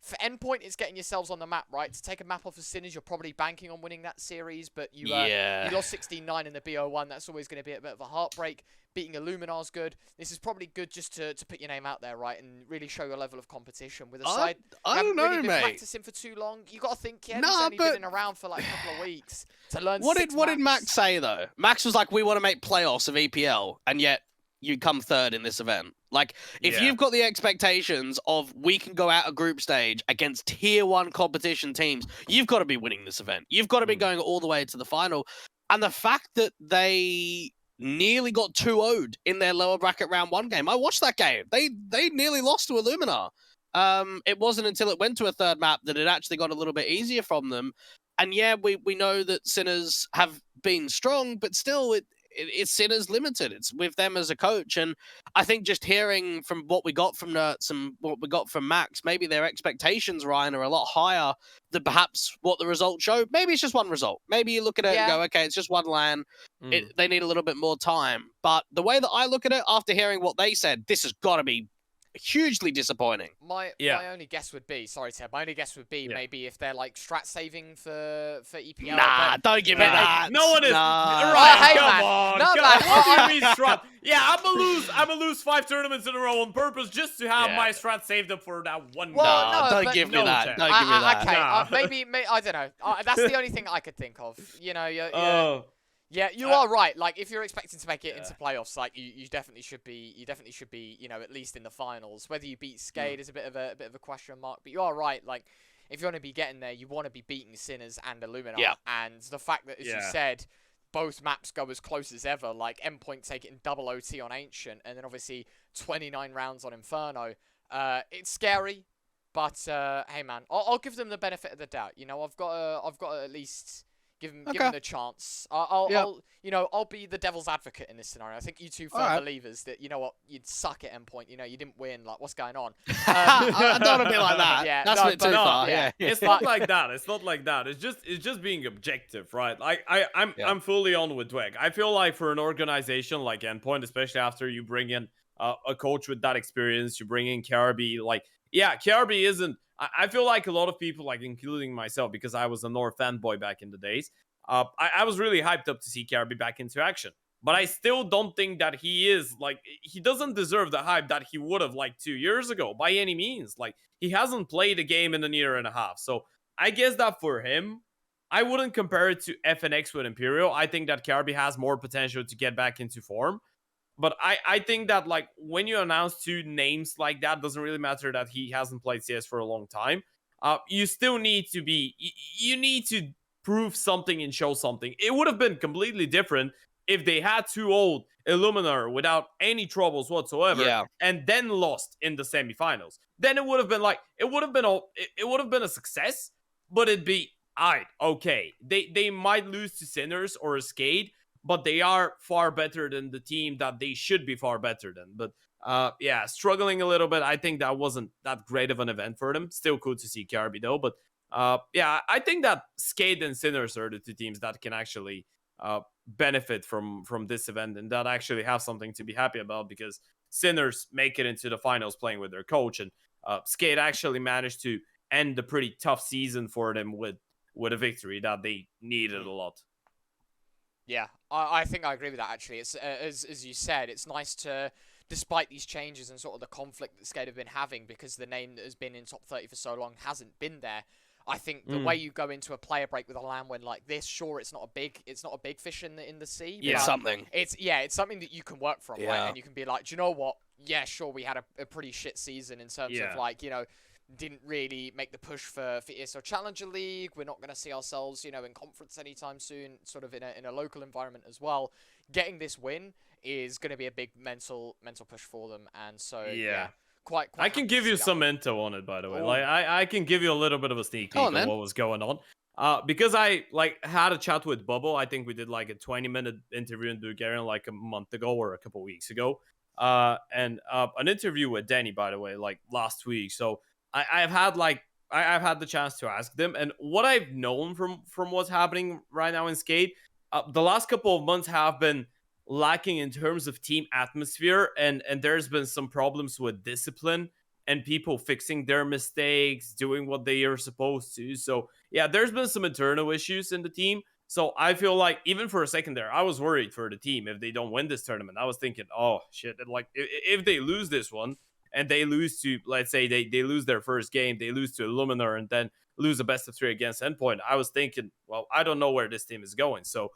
Speaker 1: For Endpoint, it's getting yourselves on the map, right? To take a map off of Sinners, you're probably banking on winning that series, but you lost 16-9 in the BO1. That's always going to be a bit of a heartbreak. Beating Illuminar's good. This is probably good just to put your name out there, right, and really show your level of competition with a side.
Speaker 2: I don't know,
Speaker 1: really been
Speaker 2: mate.
Speaker 1: Practicing for too long. You got to think, he's only been around for like a couple of weeks to learn.
Speaker 2: What did Max say though? Max was like, "We want to make playoffs of EPL," and yet you come 3rd in this event. Like, if you've got the expectations of we can go out a group stage against tier 1 competition teams, you've got to be winning this event. You've got to be going all the way to the final. And the fact that they nearly got 2-0'd in their lower bracket round 1 game. I watched that game. They nearly lost to Illuminar. It wasn't until it went to a 3rd map that it actually got a little bit easier from them. And yeah, we know that Sinners have been strong, but still it's Sinners limited. It's with them as a coach. And I think just hearing from what we got from Nertz and what we got from Max, maybe their expectations, Ryan, are a lot higher than perhaps what the results show. Maybe it's just one result. Maybe you look at it and go, okay, it's just one LAN. They need a little bit more time. But the way that I look at it, after hearing what they said, this has got to be hugely disappointing.
Speaker 1: My only guess would be, sorry Ted, my only guess would be maybe if they're like strat saving for EPL.
Speaker 2: Nah, don't give me that.
Speaker 3: No one is.
Speaker 2: Nah.
Speaker 3: Right,
Speaker 1: hey,
Speaker 3: come
Speaker 1: man.
Speaker 3: on.
Speaker 1: No,
Speaker 3: Come
Speaker 1: man.
Speaker 3: on. What do you mean strat? Yeah, I'm gonna lose 5 tournaments in a row on purpose just to have my strat saved up for that one.
Speaker 1: Well,
Speaker 2: don't give me that. Don't give me that.
Speaker 1: Okay, maybe I don't know. That's the only thing I could think of. You know, yeah, you are right. Like, if you're expecting to make it into playoffs, like you definitely should be. You definitely should be. You know, at least in the finals. Whether you beat Skade is a bit of a question mark. But you are right. Like, if you want to be getting there, you want to be beating Sinners and Illuminar.
Speaker 2: Yeah.
Speaker 1: And the fact that, as you said, both maps go as close as ever. Like Endpoint taking double OT on Ancient, and then obviously 29 rounds on Inferno. It's scary, but hey man, I'll give them the benefit of the doubt. You know, I've got to at least give them a chance. I'll be the devil's advocate in this scenario. I think you two firm believers that, you know what, you'd suck at Endpoint. You know, you didn't win. Like, what's going on?
Speaker 2: I don't want to be like that.
Speaker 1: Yeah,
Speaker 2: that's a bit too far. Yeah.
Speaker 3: It's not like that. It's not like that. It's just being objective, right? Like I'm fully on with Dweg. I feel like for an organization like Endpoint, especially after you bring in a coach with that experience, you bring in Kierby. Like, Kierby isn't. I feel like a lot of people, like including myself, because I was a Nor fanboy back in the days. I was really hyped up to see Kierby back into action. But I still don't think that he is like, he doesn't deserve the hype that he would have like 2 years ago by any means. Like, he hasn't played a game in a year and a half. So I guess that for him, I wouldn't compare it to FNX with Imperial. I think that Kirby has more potential to get back into form. But I think that, like, when you announce two names like that, doesn't really matter that he hasn't played CS for a long time. You still need to be, you need to prove something and show something. It would have been completely different if they had two old Illuminar without any troubles whatsoever, and then lost in the semifinals. Then it would have been like, it would have been a success, but it'd be, alright, okay. They might lose to Sinners or a Skade, but they are far better than the team that they should be far better than. But yeah, struggling a little bit. I think that wasn't that great of an event for them. Still cool to see Kirby though. But yeah, I think that Skade and Sinners are the two teams that can actually benefit from this event, and that actually have something to be happy about, because Sinners make it into the finals playing with their coach, and Skade actually managed to end a pretty tough season for them with a victory that they needed a lot.
Speaker 1: Yeah, I think I agree with that, actually. It's as you said, it's nice to, despite these changes and sort of the conflict that Skade have been having, because the name that has been in top 30 for so long hasn't been there. I think the way you go into a player break with a LAN win like this, sure, it's not a big fish in the sea.
Speaker 2: Yeah, something.
Speaker 1: It's something that you can work from, right? And you can be like, do you know what? Yeah, sure, we had a pretty shit season in terms of, like, you know, didn't really make the push for ESL Challenger League. We're not going to see ourselves, you know, in conference anytime soon, sort of in a local environment as well. Getting this win is going to be a big mental push for them, and so yeah. Quite
Speaker 3: I can give you some info on it, by the way. Like, I can give you a little bit of a sneak peek on what was going on. Because I had a chat with Bubble. I think we did like a 20-minute interview in Bulgarian like a month ago or a couple weeks ago. And an interview with Danny, by the way, like last week. So I've had the chance to ask them, and what I've known from what's happening right now in Skate, the last couple of months have been lacking in terms of team atmosphere, and there's been some problems with discipline and people fixing their mistakes, doing what they are supposed to. So yeah, there's been some internal issues in the team. So I feel like even for a second there, I was worried for the team if they don't win this tournament. I was thinking, oh shit, like if they lose this one and they lose to, let's say they lose their first game, they lose to Illuminar and then lose a best of 3 against Endpoint, I was thinking, well, I don't know where this team is going. So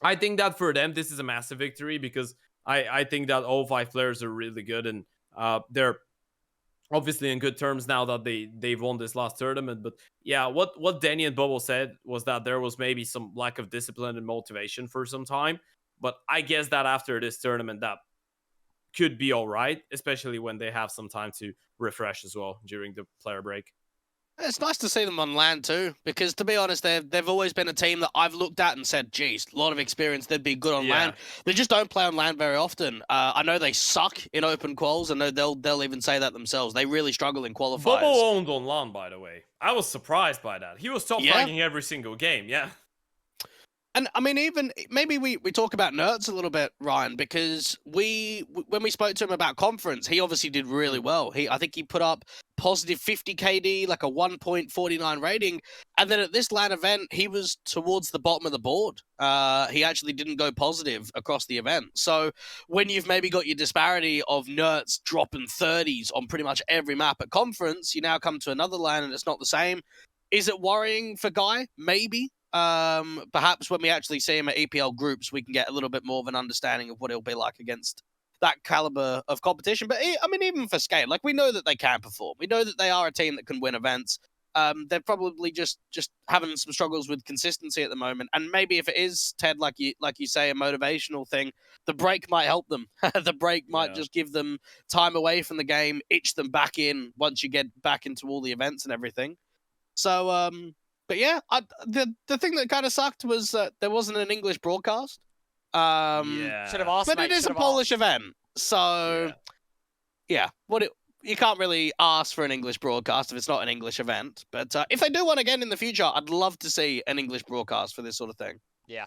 Speaker 3: I think that for them, this is a massive victory, because I think that all 5 players are really good, and they're obviously in good terms now that they've won this last tournament. But yeah, what Danny and Bubble said was that there was maybe some lack of discipline and motivation for some time. But I guess that after this tournament, that could be all right, especially when they have some time to refresh as well during the player break.
Speaker 2: It's nice to see them on LAN too, because to be honest, they've always been a team that I've looked at and said, geez, a lot of experience, they'd be good on LAN. They just don't play on LAN very often. I know they suck in open quals, and they'll even say that themselves. They really struggle in qualifiers.
Speaker 3: Bubble owned on LAN, by the way. I was surprised by that. He was top ranking every single game,
Speaker 2: And I mean, even maybe we talk about Nerds a little bit, Ryan, because when we spoke to him about conference, he obviously did really well. I think he put up positive 50 KD, like a 1.49 rating, and then at this LAN event, he was towards the bottom of the board. He actually didn't go positive across the event. So when you've maybe got your disparity of Nerds dropping 30s on pretty much every map at conference, you now come to another LAN and it's not the same. Is it worrying for Guy? Maybe. Perhaps when we actually see him at EPL groups, we can get a little bit more of an understanding of what it'll be like against that caliber of competition. But I mean, even for Skate, like, we know that they can perform. We know that they are a team that can win events. They're probably just having some struggles with consistency at the moment. And maybe if it is, Ted, like you say, a motivational thing, the break might help them. The break might just give them time away from the game, itch them back in once you get back into all the events and everything. So, but yeah, the thing that kind of sucked was that there wasn't an English broadcast.
Speaker 1: Should have asked,
Speaker 2: but
Speaker 1: mate,
Speaker 2: it is a Polish event, so yeah. You can't really ask for an English broadcast if it's not an English event. But if they do one again in the future, I'd love to see an English broadcast for this sort of thing.
Speaker 1: Yeah.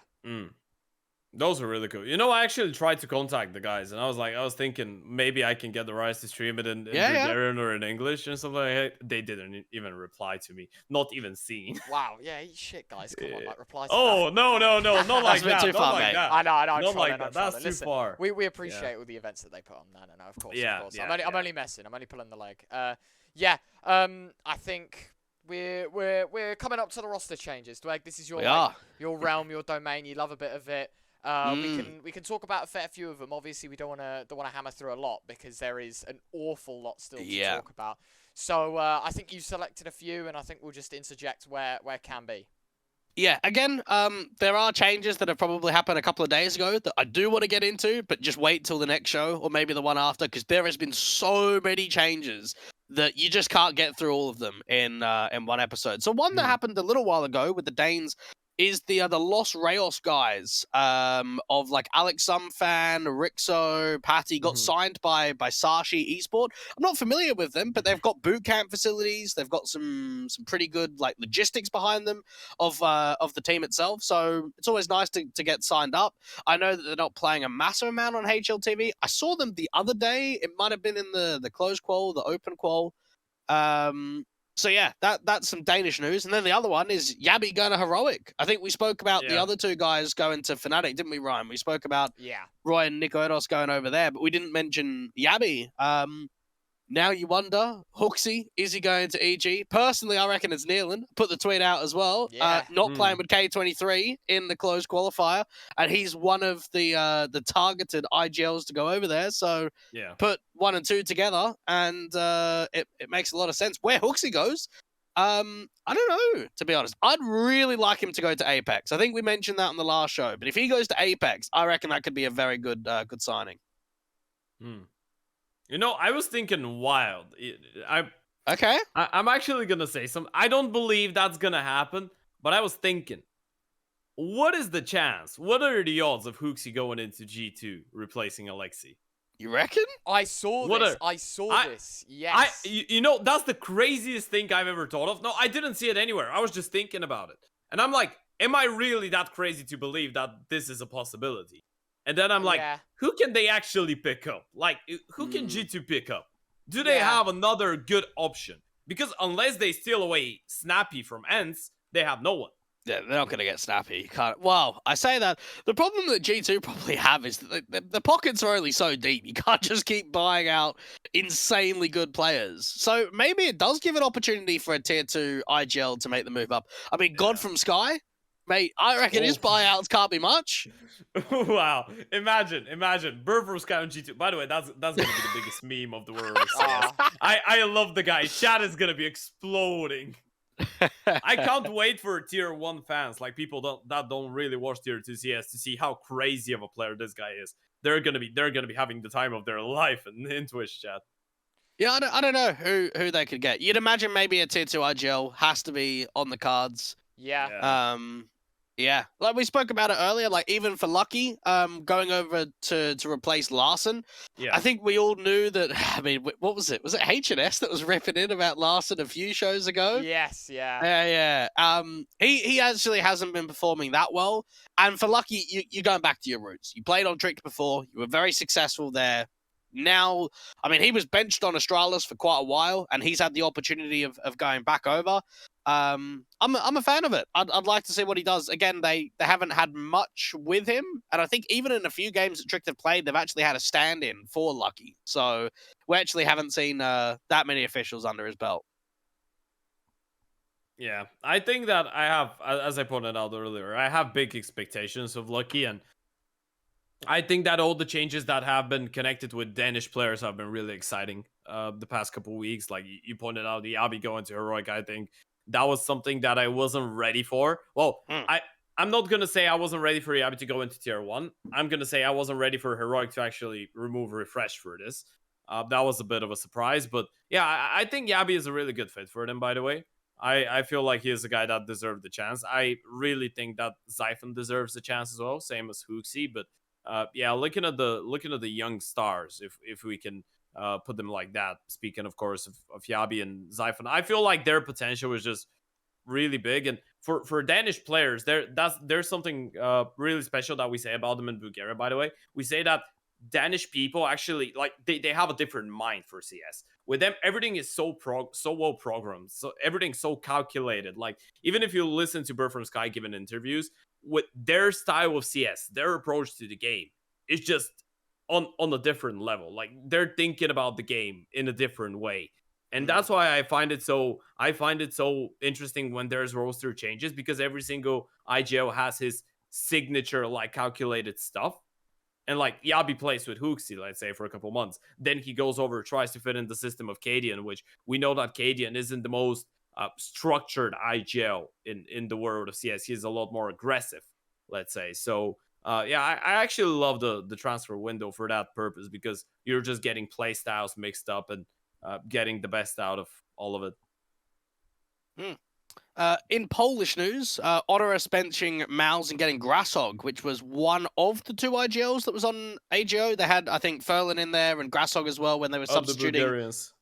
Speaker 3: Those are really cool. You know, I actually tried to contact the guys, and I was thinking maybe I can get the rights to stream it in
Speaker 2: Yeah.
Speaker 3: Bulgarian or in English and stuff like that. They didn't even reply to me, not even seen.
Speaker 1: Wow, yeah, eat shit, guys. Come on, like, reply to
Speaker 3: Oh, no, not
Speaker 2: That's
Speaker 3: like
Speaker 2: a bit
Speaker 3: that.
Speaker 2: too
Speaker 3: Not
Speaker 2: far,
Speaker 3: like
Speaker 2: mate.
Speaker 3: that.
Speaker 1: that. I know, I'm
Speaker 3: Not
Speaker 1: trolling,
Speaker 3: like
Speaker 1: I'm
Speaker 3: that.
Speaker 1: trolling.
Speaker 3: That's too
Speaker 1: Listen,
Speaker 3: far.
Speaker 1: we appreciate all the events that they put on. No, of course,
Speaker 3: Yeah,
Speaker 1: of course.
Speaker 3: yeah,
Speaker 1: I'm only messing. I'm only pulling the leg. I think we're coming up to the roster changes. Dweg, this is your your realm, your domain. You love a bit of it. We can talk about a fair few of them. Obviously, we don't wanna hammer through a lot because there is an awful lot still to talk about. So I think you selected a few, and I think we'll just interject where can be.
Speaker 2: Yeah, again, there are changes that have probably happened a couple of days ago that I do want to get into, but just wait till the next show or maybe the one after, because there has been so many changes that you just can't get through all of them in one episode. So one that happened a little while ago with the Danes is the Los Rayos guys of like Alex Sumfan, Rixo, Patty got signed by Sashi Esports. I'm not familiar with them, but they've got boot camp facilities. They've got some pretty good like logistics behind them of the team itself. So it's always nice to get signed up. I know that they're not playing a massive amount on HLTV. I saw them the other day. It might have been in the closed qual, the open qual. So yeah, that's some Danish news. And then the other one is Yabi going to Heroic. I think we spoke about the other two guys going to Fnatic, didn't we, Ryan? We spoke about Roy and Nick Odos going over there, but we didn't mention Yabi. Now you wonder, Hooksy, is he going to EG? Personally, I reckon it's Nealon. Put the tweet out as well. Not playing with K23 in the closed qualifier, and he's one of the targeted IGLs to go over there. So put 1 and 2 together, and it makes a lot of sense. Where Hooksy goes, I don't know, to be honest. I'd really like him to go to Apex. I think we mentioned that on the last show, but if he goes to Apex, I reckon that could be a very good signing.
Speaker 3: You know, I was thinking wild. I'm actually gonna say something. I don't believe that's gonna happen, but I was thinking, what is the chance? What are the odds of Hooksy going into G2 replacing Alexi?
Speaker 2: You reckon?
Speaker 1: I saw this. Yes.
Speaker 3: You know, that's the craziest thing I've ever thought of. No, I didn't see it anywhere. I was just thinking about it. And I'm like, am I really that crazy to believe that this is a possibility? And then I'm like, who can they actually pick up? Like, who can G2 pick up? Do they have another good option? Because unless they steal away Snappy from Ents, they have no one.
Speaker 2: Yeah, they're not going to get Snappy. You can't. Well, I say that. The problem that G2 probably have is that the pockets are only so deep. You can't just keep buying out insanely good players. So maybe it does give an opportunity for a tier 2 IGL to make the move up. I mean, God from Sky, mate, I reckon his buyouts can't be much.
Speaker 3: Wow. Imagine. Bird from Sky on G2. By the way, that's going to be the biggest meme of the world. I love the guy. Chat is going to be exploding. I can't wait for tier 1 fans, like people that don't really watch tier 2 CS, to see how crazy of a player this guy is. They're gonna be having the time of their life in Twitch chat.
Speaker 2: Yeah, I don't know who they could get. You'd imagine maybe a tier 2 IGL has to be on the cards. Yeah, like we spoke about it earlier, like even for Lucky, going over to replace Larson. Yeah. I think we all knew that, I mean, what was it? Was it H&S that was ripping in about Larson a few shows ago?
Speaker 1: Yes,
Speaker 2: Yeah. He actually hasn't been performing that well. And for Lucky, you're going back to your roots. You played on Tricked before. You were very successful there. Now, I mean, he was benched on Astralis for quite a while, and he's had the opportunity of going back over. I'm a fan of it. I'd like to see what he does. Again, they haven't had much with him, and I think even in a few games that Tricked have played, they've actually had a stand-in for Lucky. So we actually haven't seen that many officials under his belt.
Speaker 3: Yeah, I think that I have, as I pointed out earlier, I have big expectations of Lucky, and I think that all the changes that have been connected with Danish players have been really exciting the past couple weeks. Like you pointed out, the Yabi going to Heroic, I think that was something that I wasn't ready for. Well, I'm not going to say I wasn't ready for Yabi to go into tier 1. I'm going to say I wasn't ready for Heroic to actually remove Refresh for this. That was a bit of a surprise. But yeah, I think Yabi is a really good fit for them, by the way. I feel like he is a guy that deserved the chance. I really think that Zyphon deserves the chance as well, same as Hooksy. But yeah, looking at the young stars, if we can put them like that. Speaking, of course, of Yabi and Zyphon, I feel like their potential is just really big. And for Danish players, there's something really special that we say about them in Bulgaria. By the way, we say that Danish people actually like they have a different mind for CS. With them, everything is so well programmed, so everything's so calculated. Like even if you listen to Bird from Sky given interviews, with their style of CS, their approach to the game is just on a different level. Like they're thinking about the game in a different way. And that's why I find it so interesting when there's roster changes, because every single IGL has his signature like calculated stuff. And like Yabi plays with Hooksy, let's say, for a couple months. Then he goes over, tries to fit in the system of Cadian, which we know that Cadian isn't the most structured IGL in the world of CS. He's a lot more aggressive, let's say. So yeah, I actually love the transfer window for that purpose, because you're just getting play styles mixed up and getting the best out of all of it.
Speaker 2: In Polish news, Honor is benching Mouse and getting Grasshog, which was one of the two IGLs that was on AGO. They had, I think, Ferlin in there and Grasshog as well when they were substituting.
Speaker 3: The Bulgarians.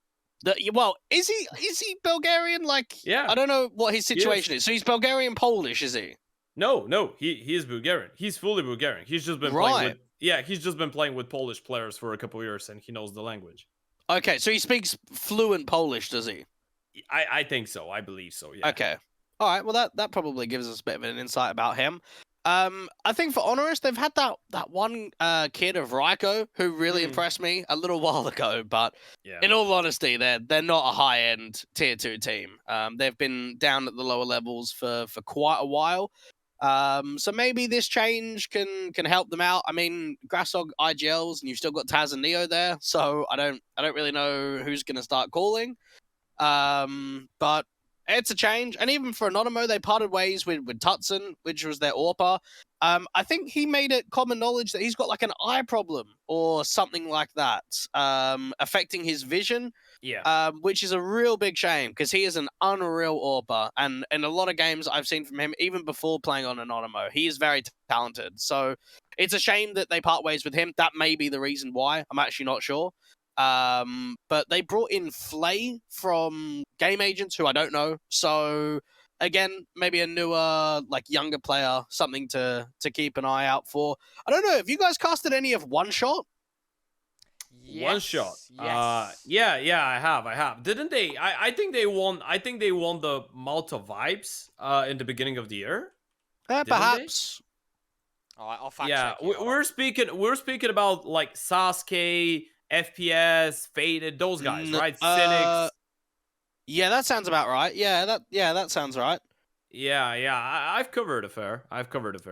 Speaker 2: Well, is he Bulgarian? Like,
Speaker 3: yeah,
Speaker 2: I don't know what his situation is. So he's Bulgarian Polish, is he?
Speaker 3: No, he is Bulgarian. He's fully Bulgarian. He's just been playing with, he's just been playing with Polish players for a couple years, and he knows the language.
Speaker 2: Okay, so he speaks fluent Polish, does he?
Speaker 3: I think so. I believe so, yeah.
Speaker 2: Okay. All right, well, that probably gives us a bit of an insight about him. I think for Honoris, they've had that one kid of Raiko who really impressed me a little while ago, but in all honesty, they're not a high-end Tier 2 team. They've been down at the lower levels for quite a while. So maybe this change can help them out. I mean, Grasshog IGLs, and you've still got Taz and Neo there, so I don't really know who's going to start calling. But it's a change, and even for Anonymo, they parted ways with Tutson, which was their AWPer. I think he made it common knowledge that he's got like an eye problem or something like that, affecting his vision.
Speaker 3: Yeah.
Speaker 2: Which is a real big shame, because he is an unreal AWPer, and in a lot of games I've seen from him, even before playing on Anonymo, he is very talented. So it's a shame that they part ways with him. That may be the reason why. I'm actually not sure. But they brought in Flay from Game Agents, who I don't know. So again, maybe a newer, like younger player, something to keep an eye out for. I don't know. Have you guys casted any of One Shot?
Speaker 1: Yes.
Speaker 3: One Shot.
Speaker 1: Yes.
Speaker 3: Yeah, I have. Didn't they? I think they won. I think they won the Malta Vibes in the beginning of the year.
Speaker 2: Perhaps.
Speaker 1: All right, I'll fact
Speaker 3: check.
Speaker 1: Yeah,
Speaker 3: we're speaking about like Sasuke, FPS, Faded, those guys, right? Cynics.
Speaker 2: Yeah, that sounds about right. Yeah, that sounds right.
Speaker 3: Yeah. I've covered a fair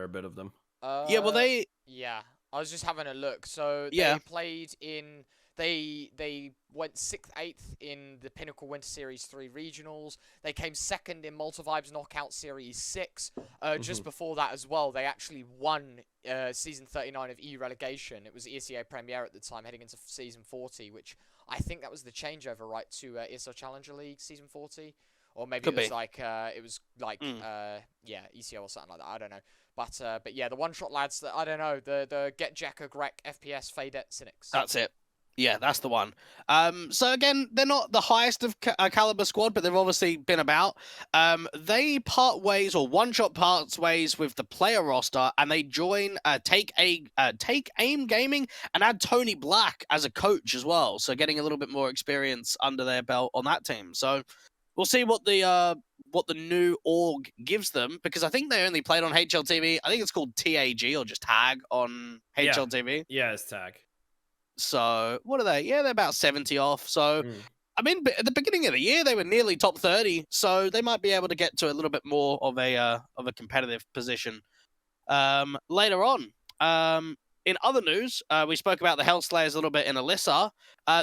Speaker 3: bit of them.
Speaker 2: Yeah, well,
Speaker 1: Yeah, I was just having a look. So they played in. They went 6th, 8th in the Pinnacle Winter Series 3 regionals. They came 2nd in Malta Vibes Knockout Series 6. Just before that as well, they actually won Season 39 of E Relegation. It was ESEA Premier at the time, heading into Season 40, which I think that was the changeover, right, to ESL Challenger League Season 40? Or maybe it was like ECO or something like that. I don't know. But yeah, the One Shot lads, I don't know, the Get Jekka, Grek, FPS, Fadet, Cynics.
Speaker 2: That's it. Yeah, that's the one. So again, they're not the highest of caliber squad, but they've obviously been about. They part ways, or One Shot parts ways with the player roster, and they join Take Aim Gaming and add Tony Black as a coach as well. So getting a little bit more experience under their belt on that team. So we'll see what the new org gives them, because I think they only played on HLTV. I think it's called TAG or just Tag on HLTV.
Speaker 3: Yeah, it's Tag.
Speaker 2: So what are they? Yeah, they're about 70 off. So I mean, at the beginning of the year, they were nearly top 30. So they might be able to get to a little bit more of a competitive position later on. In other news, we spoke about the Hellslayers a little bit in Elisa.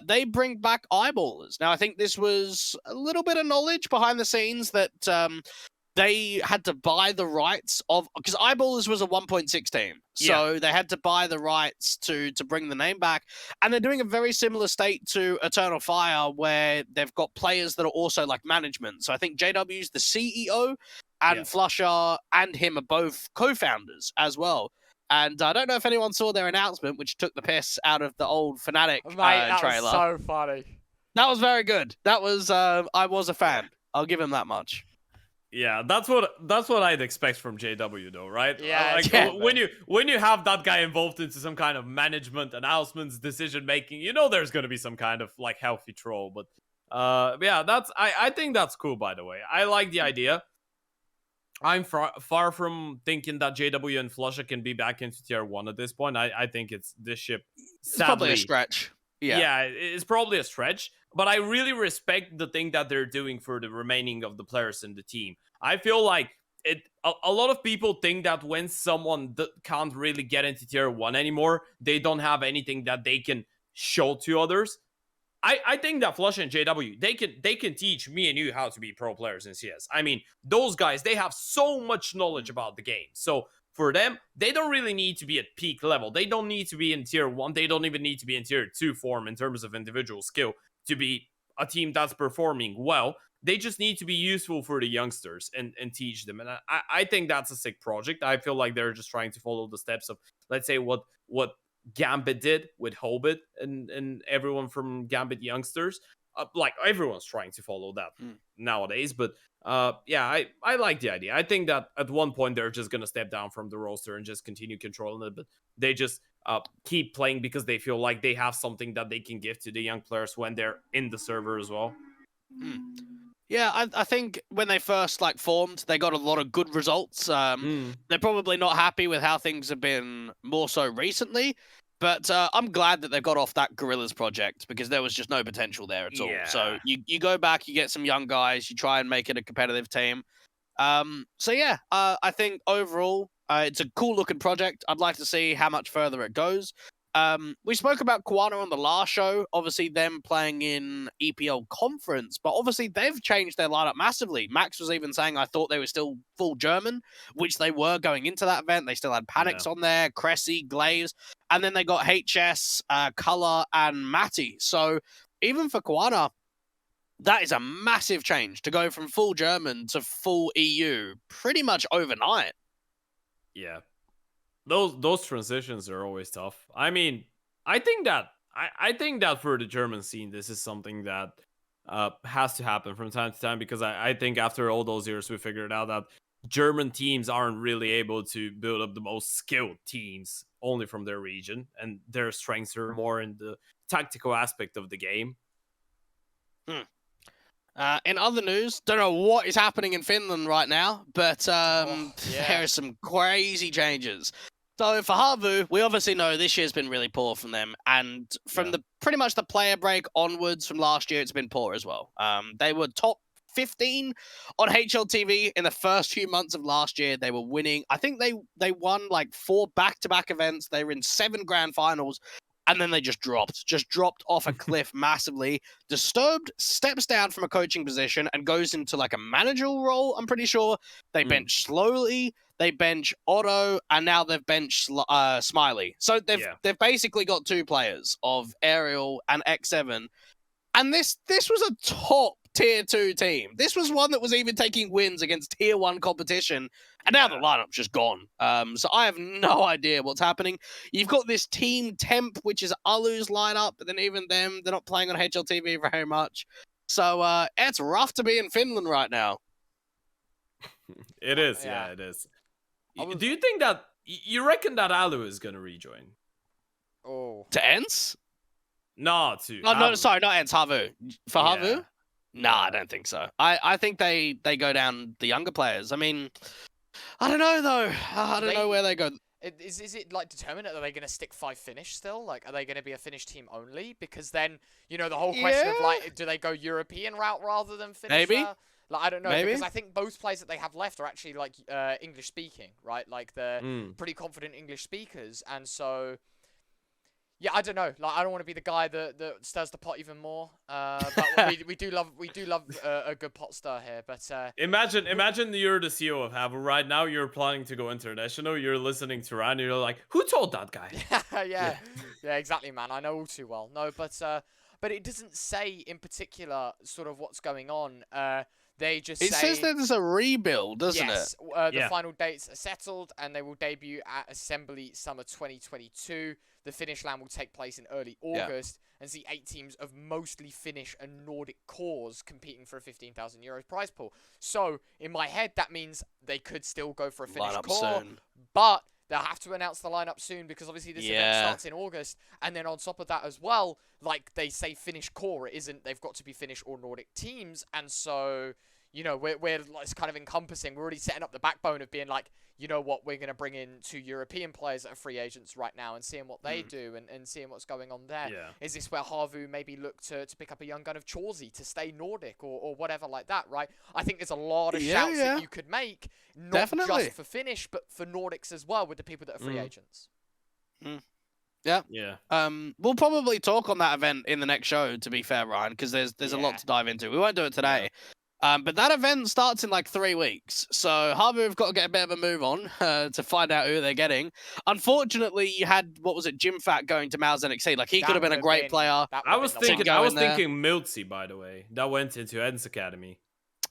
Speaker 2: They bring back Eyeballers. Now, I think this was a little bit of knowledge behind the scenes that they had to buy the rights of, because Eyeballers was a 1.6 team. So they had to buy the rights to bring the name back. And they're doing a very similar state to Eternal Fire, where they've got players that are also like management. So I think JW's the CEO, and Flusher and him are both co-founders as well. And I don't know if anyone saw their announcement, which took the piss out of the old Fnatic
Speaker 1: that
Speaker 2: trailer.
Speaker 1: Was so funny.
Speaker 2: That was very good. That was, I was a fan. I'll give him that much.
Speaker 3: Yeah, that's what I'd expect from JW though, right?
Speaker 1: Yeah,
Speaker 3: Like
Speaker 1: yeah.
Speaker 3: when you have that guy involved into some kind of management, announcements, decision making, you know there's gonna be some kind of like healthy troll. But yeah, I think that's cool, by the way. I like the idea. I'm far from thinking that JW and Flusha can be back into tier 1 at this point. I think it's this ship,
Speaker 2: It's probably a
Speaker 3: sadly.
Speaker 2: stretch.
Speaker 3: Yeah, it's probably a stretch, but I really respect the thing that they're doing for the remaining of the players in the team. I feel like a lot of people think that when someone can't really get into tier 1 anymore, they don't have anything that they can show to others. I think that Flush and JW, they can teach me and you how to be pro players in CS. I mean, those guys, they have so much knowledge about the game. So for them, they don't really need to be at peak level. They don't need to be in tier 1. They don't even need to be in tier 2 form in terms of individual skill to be a team that's performing well. They just need to be useful for the youngsters and teach them. And I think that's a sick project. I feel like they're just trying to follow the steps of, let's say, what Gambit did with Hobbit and everyone from Gambit youngsters. Like everyone's trying to follow that nowadays. But yeah, I like the idea. I think that at one point they're just gonna step down from the roster and just continue controlling it. But they just keep playing because they feel like they have something that they can give to the young players when they're in the server as well.
Speaker 2: Yeah, I think when they first formed, they got a lot of good results. They're probably not happy with how things have been more so recently, but I'm glad that they got off that Gorillas project because there was just no potential there at all. So you go back, you get some young guys, you try and make it a competitive team. So yeah, I think overall it's a cool looking project. I'd like to see how much further it goes. We spoke about QnA on the last show, obviously them playing in EPL conference, but obviously they've changed their lineup massively. Max was even saying I thought they were still full German, which they were going into that event. They still had Panics on there, Cressy, Glaze, and then they got HS, Color, and Matty. So even for QnA, that is a massive change to go from full German to full EU pretty much overnight.
Speaker 3: Yeah. Those transitions are always tough. I mean, I think that for the German scene, this is something that has to happen from time to time because I think after all those years, we figured out that German teams aren't really able to build up the most skilled teams only from their region, and their strengths are more in the tactical aspect of the game.
Speaker 2: In other news, don't know what is happening in Finland right now, but there are some crazy changes. So for Havu, we obviously know this year's been really poor from them, and from the pretty much the player break onwards from last year, it's been poor as well. They were top 15 on HLTV in the first few months of last year. They were winning. I think they won 4 back-to-back events. They were in 7 grand finals. And then they just dropped off a cliff massively. Disturbed steps down from a coaching position and goes into a managerial role, I'm pretty sure. They bench Slowly, they bench Otto, and now they've benched Smiley. So they've basically got 2 players of Ariel and X7. And this was a top tier 2 team. This was one that was even taking wins against tier 1 competition. And now the lineup's just gone. So I have no idea what's happening. You've got this team Temp, which is Alu's lineup, but then even them, they're not playing on HLTV very much. So it's rough to be in Finland right now.
Speaker 3: It is, yeah it is. Do you think that, you reckon that Alu is going to rejoin?
Speaker 2: To ENCE?
Speaker 3: No, to
Speaker 2: no, sorry, not ENCE, Havu. For Havu?
Speaker 3: No,
Speaker 2: I don't think so. I think they go down the younger players. I mean, I don't know, though. I don't know where they go.
Speaker 1: Is it determined? Are they going to stick 5 Finnish still? Are they going to be a Finnish team only? Because then, the whole question of, do they go European route rather than Finnish?
Speaker 2: Maybe.
Speaker 1: I don't know.
Speaker 2: Maybe.
Speaker 1: Because I think both players that they have left are actually, English speaking, right? They're pretty confident English speakers. And so, yeah, I don't know. I don't want to be the guy that stirs the pot even more. But we do love a good pot stir here. But
Speaker 3: imagine you're the CEO of Havu right now. You're planning to go international. You're listening to Ryan. You're like, who told that guy?
Speaker 1: yeah, exactly, man. I know all too well. No, but it doesn't say in particular sort of what's going on. They just
Speaker 2: It says that there's a rebuild, doesn't
Speaker 1: yes,
Speaker 2: it?
Speaker 1: the final dates are settled, and they will debut at Assembly Summer 2022. The Finnish land will take place in early August, and see 8 teams of mostly Finnish and Nordic cores competing for a €15,000 prize pool. So, in my head, that means they could still go for a Finnish core,
Speaker 2: Soon.
Speaker 1: but they'll have to announce the lineup soon, because obviously this event starts in August. And then on top of that as well, like they say Finnish core, it isn't, they've got to be Finnish or Nordic teams. And so, you know, it's kind of encompassing. We're already setting up the backbone of being like, you know what, we're going to bring in 2 European players that are free agents right now and seeing what they do and seeing what's going on there.
Speaker 3: Yeah.
Speaker 1: Is this where Harvu maybe look to pick up a young gun of Chauzy to stay Nordic or whatever like that, right? I think there's a lot of shouts that you could make, not just for Finnish, but for Nordics as well, with the people that are free agents.
Speaker 2: Yeah.
Speaker 3: Yeah.
Speaker 2: We'll probably talk on that event in the next show, to be fair, Ryan, because there's a lot to dive into. We won't do it today. But that event starts in like 3 weeks. So Harvard have got to get a bit of a move on to find out who they're getting. Unfortunately, you had, what was it, Jim Fat going to Mal's NXT. Like, he could have been a great player.
Speaker 3: I was thinking Miltsy, by the way. That went into Ed's Academy.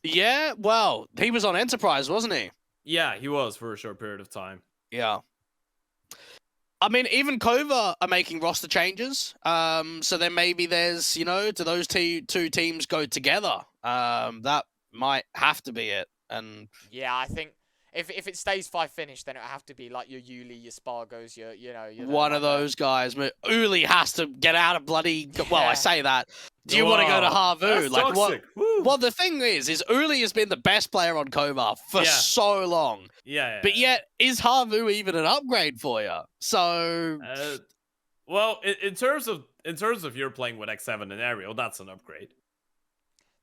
Speaker 2: Yeah, well, he was on Enterprise, wasn't he?
Speaker 3: Yeah, he was for a short period of time.
Speaker 2: Yeah. I mean, even Kova are making roster changes. So then maybe there's, you know, do those two teams go together? That might have to be it. And
Speaker 1: yeah, I think if it stays 5 Finnish, then it would have to be like your Yuli, your Spargos, your
Speaker 2: one of those guys. Uli has to get out of bloody. Well, I say that. Do you want to go to Harvu? Like
Speaker 3: toxic.
Speaker 2: what? Well, the thing is Uli has been the best player on Kova for so long.
Speaker 3: Yeah.
Speaker 2: But yet, is Harvu even an upgrade for you? So,
Speaker 3: well, in terms of you're playing with X7 and Aerial, that's an upgrade.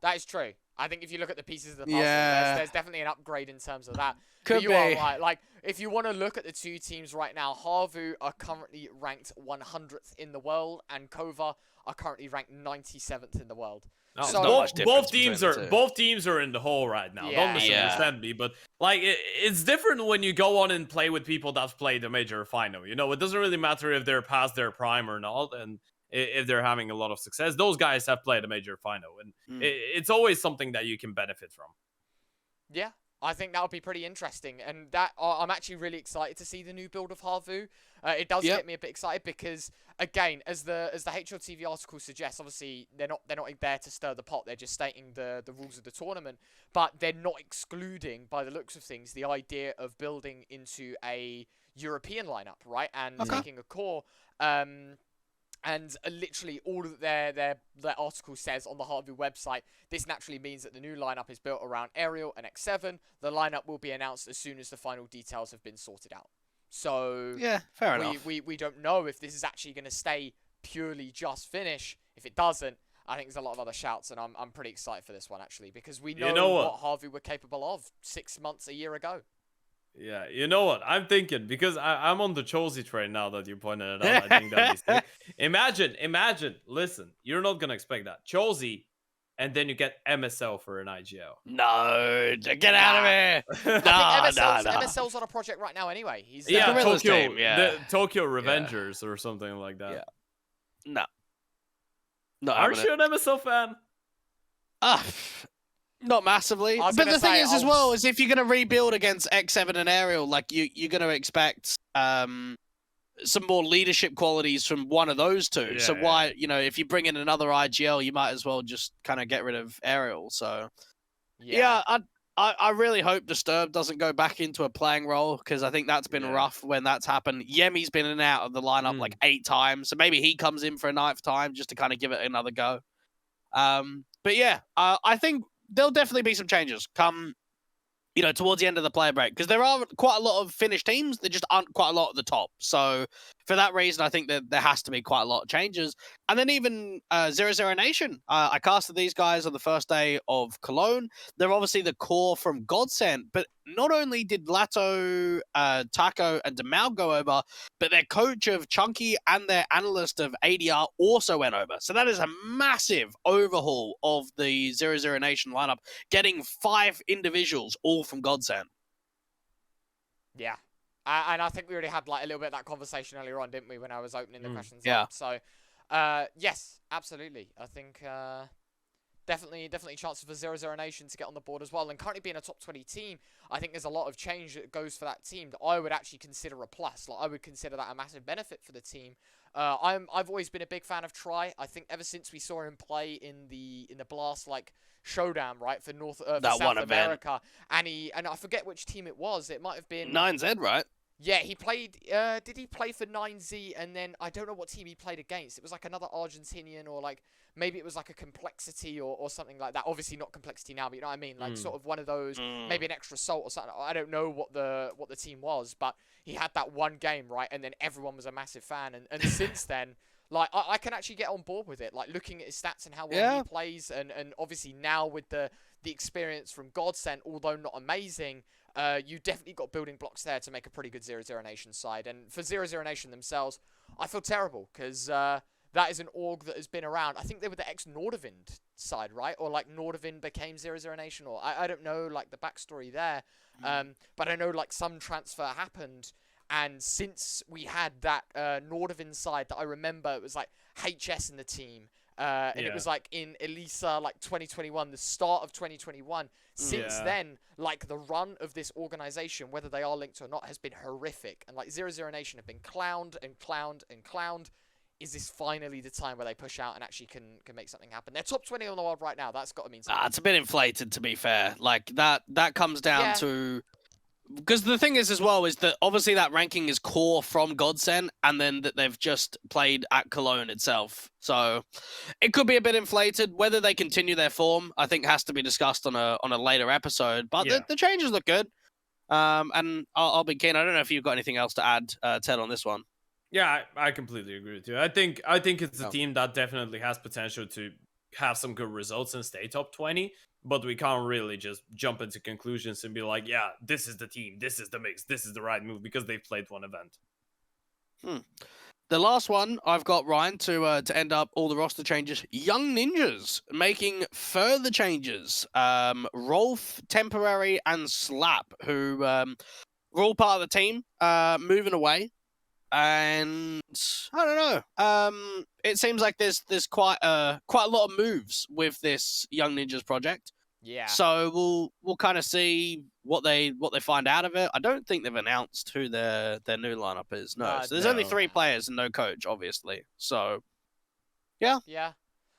Speaker 1: That is true. I think if you look at the pieces of the puzzle, there's definitely an upgrade in terms of that.
Speaker 2: Could
Speaker 1: you
Speaker 2: be.
Speaker 1: are right. Like, if you want to look at the 2 teams right now, Harvu are currently ranked 100th in the world, and Kova are currently ranked 97th in the world.
Speaker 2: So
Speaker 3: both teams are in the hole right now. Don't misunderstand me, but like it's different when you go on and play with people that's played the major final. You know, it doesn't really matter if they're past their prime or not, and if they're having a lot of success. Those guys have played a major final, and it's always something that you can benefit from.
Speaker 1: Yeah, I think that would be pretty interesting, and that I'm actually really excited to see the new build of Harvu. It does get me a bit excited because, again, as the HLTV article suggests, obviously they're not there to stir the pot. They're just stating the rules of the tournament, but they're not excluding, by the looks of things, the idea of building into a European lineup, right, and taking a core. And literally all of their article says on the Harvu website, this naturally means that the new lineup is built around Aerial and X7. The lineup will be announced as soon as the final details have been sorted out. So
Speaker 2: yeah, fair enough.
Speaker 1: We don't know if this is actually going to stay purely just Finnish. If it doesn't, I think there's a lot of other shouts, and I'm pretty excited for this one actually, because we know what Harvu were capable of 6 months, a year ago.
Speaker 3: Yeah, you know what? I'm thinking, because I'm on the Chauzy train now that you pointed it out. I think that'd be sick. Imagine, listen, you're not going to expect that. Chauzy, and then you get MSL for an IGL.
Speaker 2: No, get out of here.
Speaker 1: MSL's on a project right now anyway. He's
Speaker 3: Tokyo, the Tokyo Revengers or something like that.
Speaker 2: Yeah. No.
Speaker 3: Aren't you an MSL fan?
Speaker 2: Not massively, but the thing is, as well, is if you're going to rebuild against X7 and Aerial, like you're going to expect some more leadership qualities from one of those two.
Speaker 3: Yeah,
Speaker 2: so why, you know, if you bring in another IGL, you might as well just kind of get rid of Aerial. So I really hope Disturb doesn't go back into a playing role, because I think that's been rough when that's happened. Yemi's been in and out of the lineup like 8 times, so maybe he comes in for a 9th time just to kind of give it another go. But yeah, I think there'll definitely be some changes come, you know, towards the end of the player break, because there are quite a lot of Finnish teams. There just aren't quite a lot at the top. So for that reason, I think that there has to be quite a lot of changes. And then even 00 Nation, I casted these guys on the first day of Cologne. They're obviously the core from Godsent, but not only did Lato, Taco, and Demal go over, but their coach of Chunky and their analyst of ADR also went over. So that is a massive overhaul of the 00 Nation lineup, getting 5 individuals all from Godsent.
Speaker 1: Yeah. And I think we already had like a little bit of that conversation earlier on, didn't we, when I was opening the questions up. So, yes, absolutely. I think definitely chances for 0-0 Nation to get on the board as well. And currently being a top 20 team, I think there's a lot of change that goes for that team that I would actually consider a plus. Like, I would consider that a massive benefit for the team. I've always been a big fan of Try. I think ever since we saw him play in the Blast like showdown, right, for South America, and I forget which team it was. It might have been
Speaker 2: 9Z, right?
Speaker 1: Yeah, he played. Did he play for 9Z? And then I don't know what team he played against. It was like another Argentinian, or like maybe it was like a Complexity or something like that. Obviously not Complexity now, but you know what I mean. Like sort of one of those, maybe an Extra Salt or something. I don't know what the team was, but he had that one game, right, and then everyone was a massive fan. And since then, like I can actually get on board with it. Like looking at his stats and how well he plays, and obviously now with the experience from Godsend, although not amazing. You definitely got building blocks there to make a pretty good 0-0 Nation side. And for 0-0 Nation themselves, I feel terrible because that is an org that has been around. I think they were the ex-Nordavind side, right? Or like Nordavind became 0-0 Nation, or I don't know like the backstory there. But I know like some transfer happened. And since we had that Nordavind side that I remember, it was like HS in the team. And it was like in Elisa, like 2021, the start of 2021. Since then, like the run of this organization, whether they are linked or not, has been horrific. And like 0-0 Nation have been clowned and clowned and clowned. Is this finally the time where they push out and actually can make something happen? They're top 20 on the world right now. That's got to mean something.
Speaker 2: It's a bit inflated, to be fair. Like that comes down to. Because the thing is as well is that obviously that ranking is core from Godsend, and then that they've just played at Cologne itself. So it could be a bit inflated. Whether they continue their form, I think has to be discussed on a later episode. But the changes look good. And I'll be keen. I don't know if you've got anything else to add, Ted, on this one.
Speaker 3: Yeah, I completely agree with you. I think it's a team that definitely has potential to have some good results and stay top 20. But we can't really just jump into conclusions and be like, yeah, this is the team, this is the mix, this is the right move, because they've played one event.
Speaker 2: The last one I've got, Ryan, to end up all the roster changes. Young Ninjas making further changes. Rolf, Temporary, and Slap, who were all part of the team, moving away. And I don't know. It seems like there's quite a lot of moves with this Young Ninjas project.
Speaker 1: Yeah.
Speaker 2: So we'll kind of see what they find out of it. I don't think they've announced who their new lineup is. No. So there's only 3 players and no coach, obviously. So yeah.
Speaker 1: Yeah.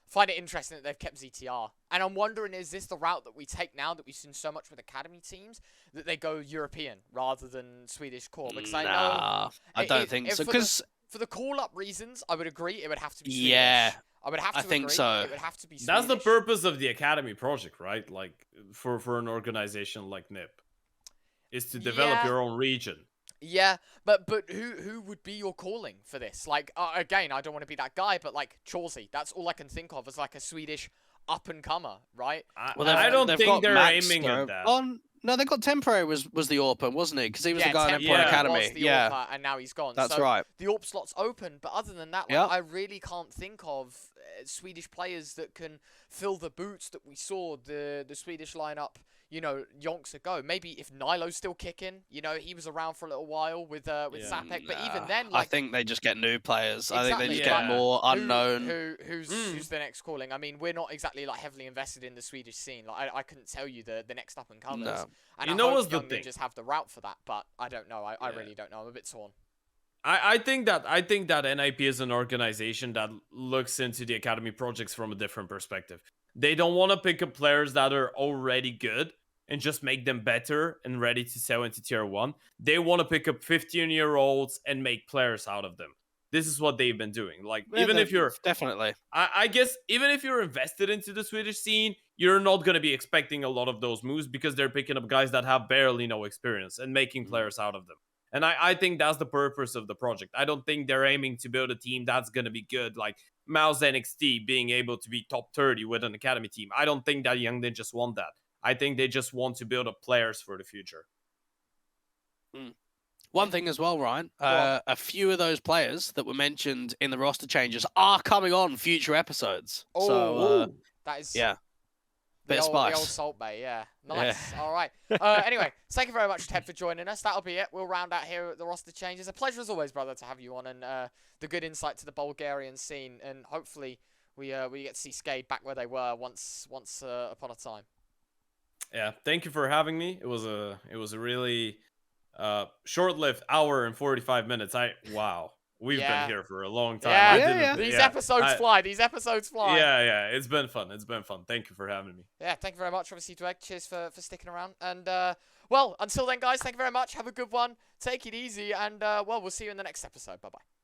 Speaker 1: Find it interesting that they've kept ZTR. And I'm wondering, is this the route that we take now that we've seen so much with academy teams, that they go European rather than Swedish core? Because I know...
Speaker 2: I don't think so. Because
Speaker 1: for the call-up reasons, I would agree it would have to be Swedish.
Speaker 2: Yeah.
Speaker 1: I would have to
Speaker 2: think
Speaker 1: agree.
Speaker 2: so.
Speaker 1: It would have to be Swedish.
Speaker 3: That's the purpose of the academy project, right? Like, for an organization like NIP, is to develop your own region.
Speaker 1: Yeah, but who would be your calling for this? Like, again, I don't want to be that guy, but like Chauzy, that's all I can think of as like a Swedish up-and-comer, right?
Speaker 3: I don't think they're aiming at that.
Speaker 2: No, they got Temporary was the AWP, wasn't he? Because he was the guy in Empire Academy.
Speaker 1: Was the AWP, and now he's gone.
Speaker 2: That's
Speaker 1: so
Speaker 2: right.
Speaker 1: The AWP slot's open, but other than that, like, I really can't think of Swedish players that can fill the boots that we saw the Swedish lineup, you know, yonks ago. Maybe if Nilo's still kicking, you know, he was around for a little while with Zapek, but even then, like,
Speaker 2: I think they just get new players.
Speaker 1: Exactly,
Speaker 2: I think they just get more unknown.
Speaker 1: Who's the next calling? I mean, we're not exactly like heavily invested in the Swedish scene. Like, I couldn't tell you the next up and comers.
Speaker 2: No.
Speaker 1: And
Speaker 3: you know what's the
Speaker 1: Young
Speaker 3: thing?
Speaker 1: Ninjas have the route for that, but I don't know. I really don't know. I'm a bit torn.
Speaker 3: I think that NIP is an organization that looks into the academy projects from a different perspective. They don't want to pick up players that are already good and just make them better and ready to sell into tier 1. They want to pick up 15-year-olds and make players out of them. This is what they've been doing. Like, even if you're
Speaker 2: definitely,
Speaker 3: I guess even if you're invested into the Swedish scene, you're not going to be expecting a lot of those moves, because they're picking up guys that have barely no experience and making players out of them. And I think that's the purpose of the project. I don't think they're aiming to build a team that's going to be good, like Mouse NXT being able to be top 30 with an academy team. I don't think that Young Ninjas want that. I think they just want to build up players for the future.
Speaker 2: One thing as well, Ryan, a few of those players that were mentioned in the roster changes are coming on future episodes.
Speaker 1: That is...
Speaker 2: Yeah.
Speaker 1: The
Speaker 2: spice.
Speaker 1: old Salt Bay, yeah. Nice. Yeah. All right. Anyway, thank you very much, Ted, for joining us. That'll be it. We'll round out here at the roster changes. A pleasure as always, brother, to have you on, and the good insight to the Bulgarian scene. And hopefully we get to see Skade back where they were once upon a time.
Speaker 3: Yeah, thank you for having me. It was a really short-lived hour and 45 minutes. Wow. We've been here for a long time.
Speaker 1: Yeah, these episodes fly. These episodes fly.
Speaker 3: Yeah, it's been fun. Thank you for having me.
Speaker 1: Yeah, thank you very much, obviously, Dweg. Cheers for sticking around. And, well, until then, guys, thank you very much. Have a good one. Take it easy. And, well, we'll see you in the next episode. Bye-bye.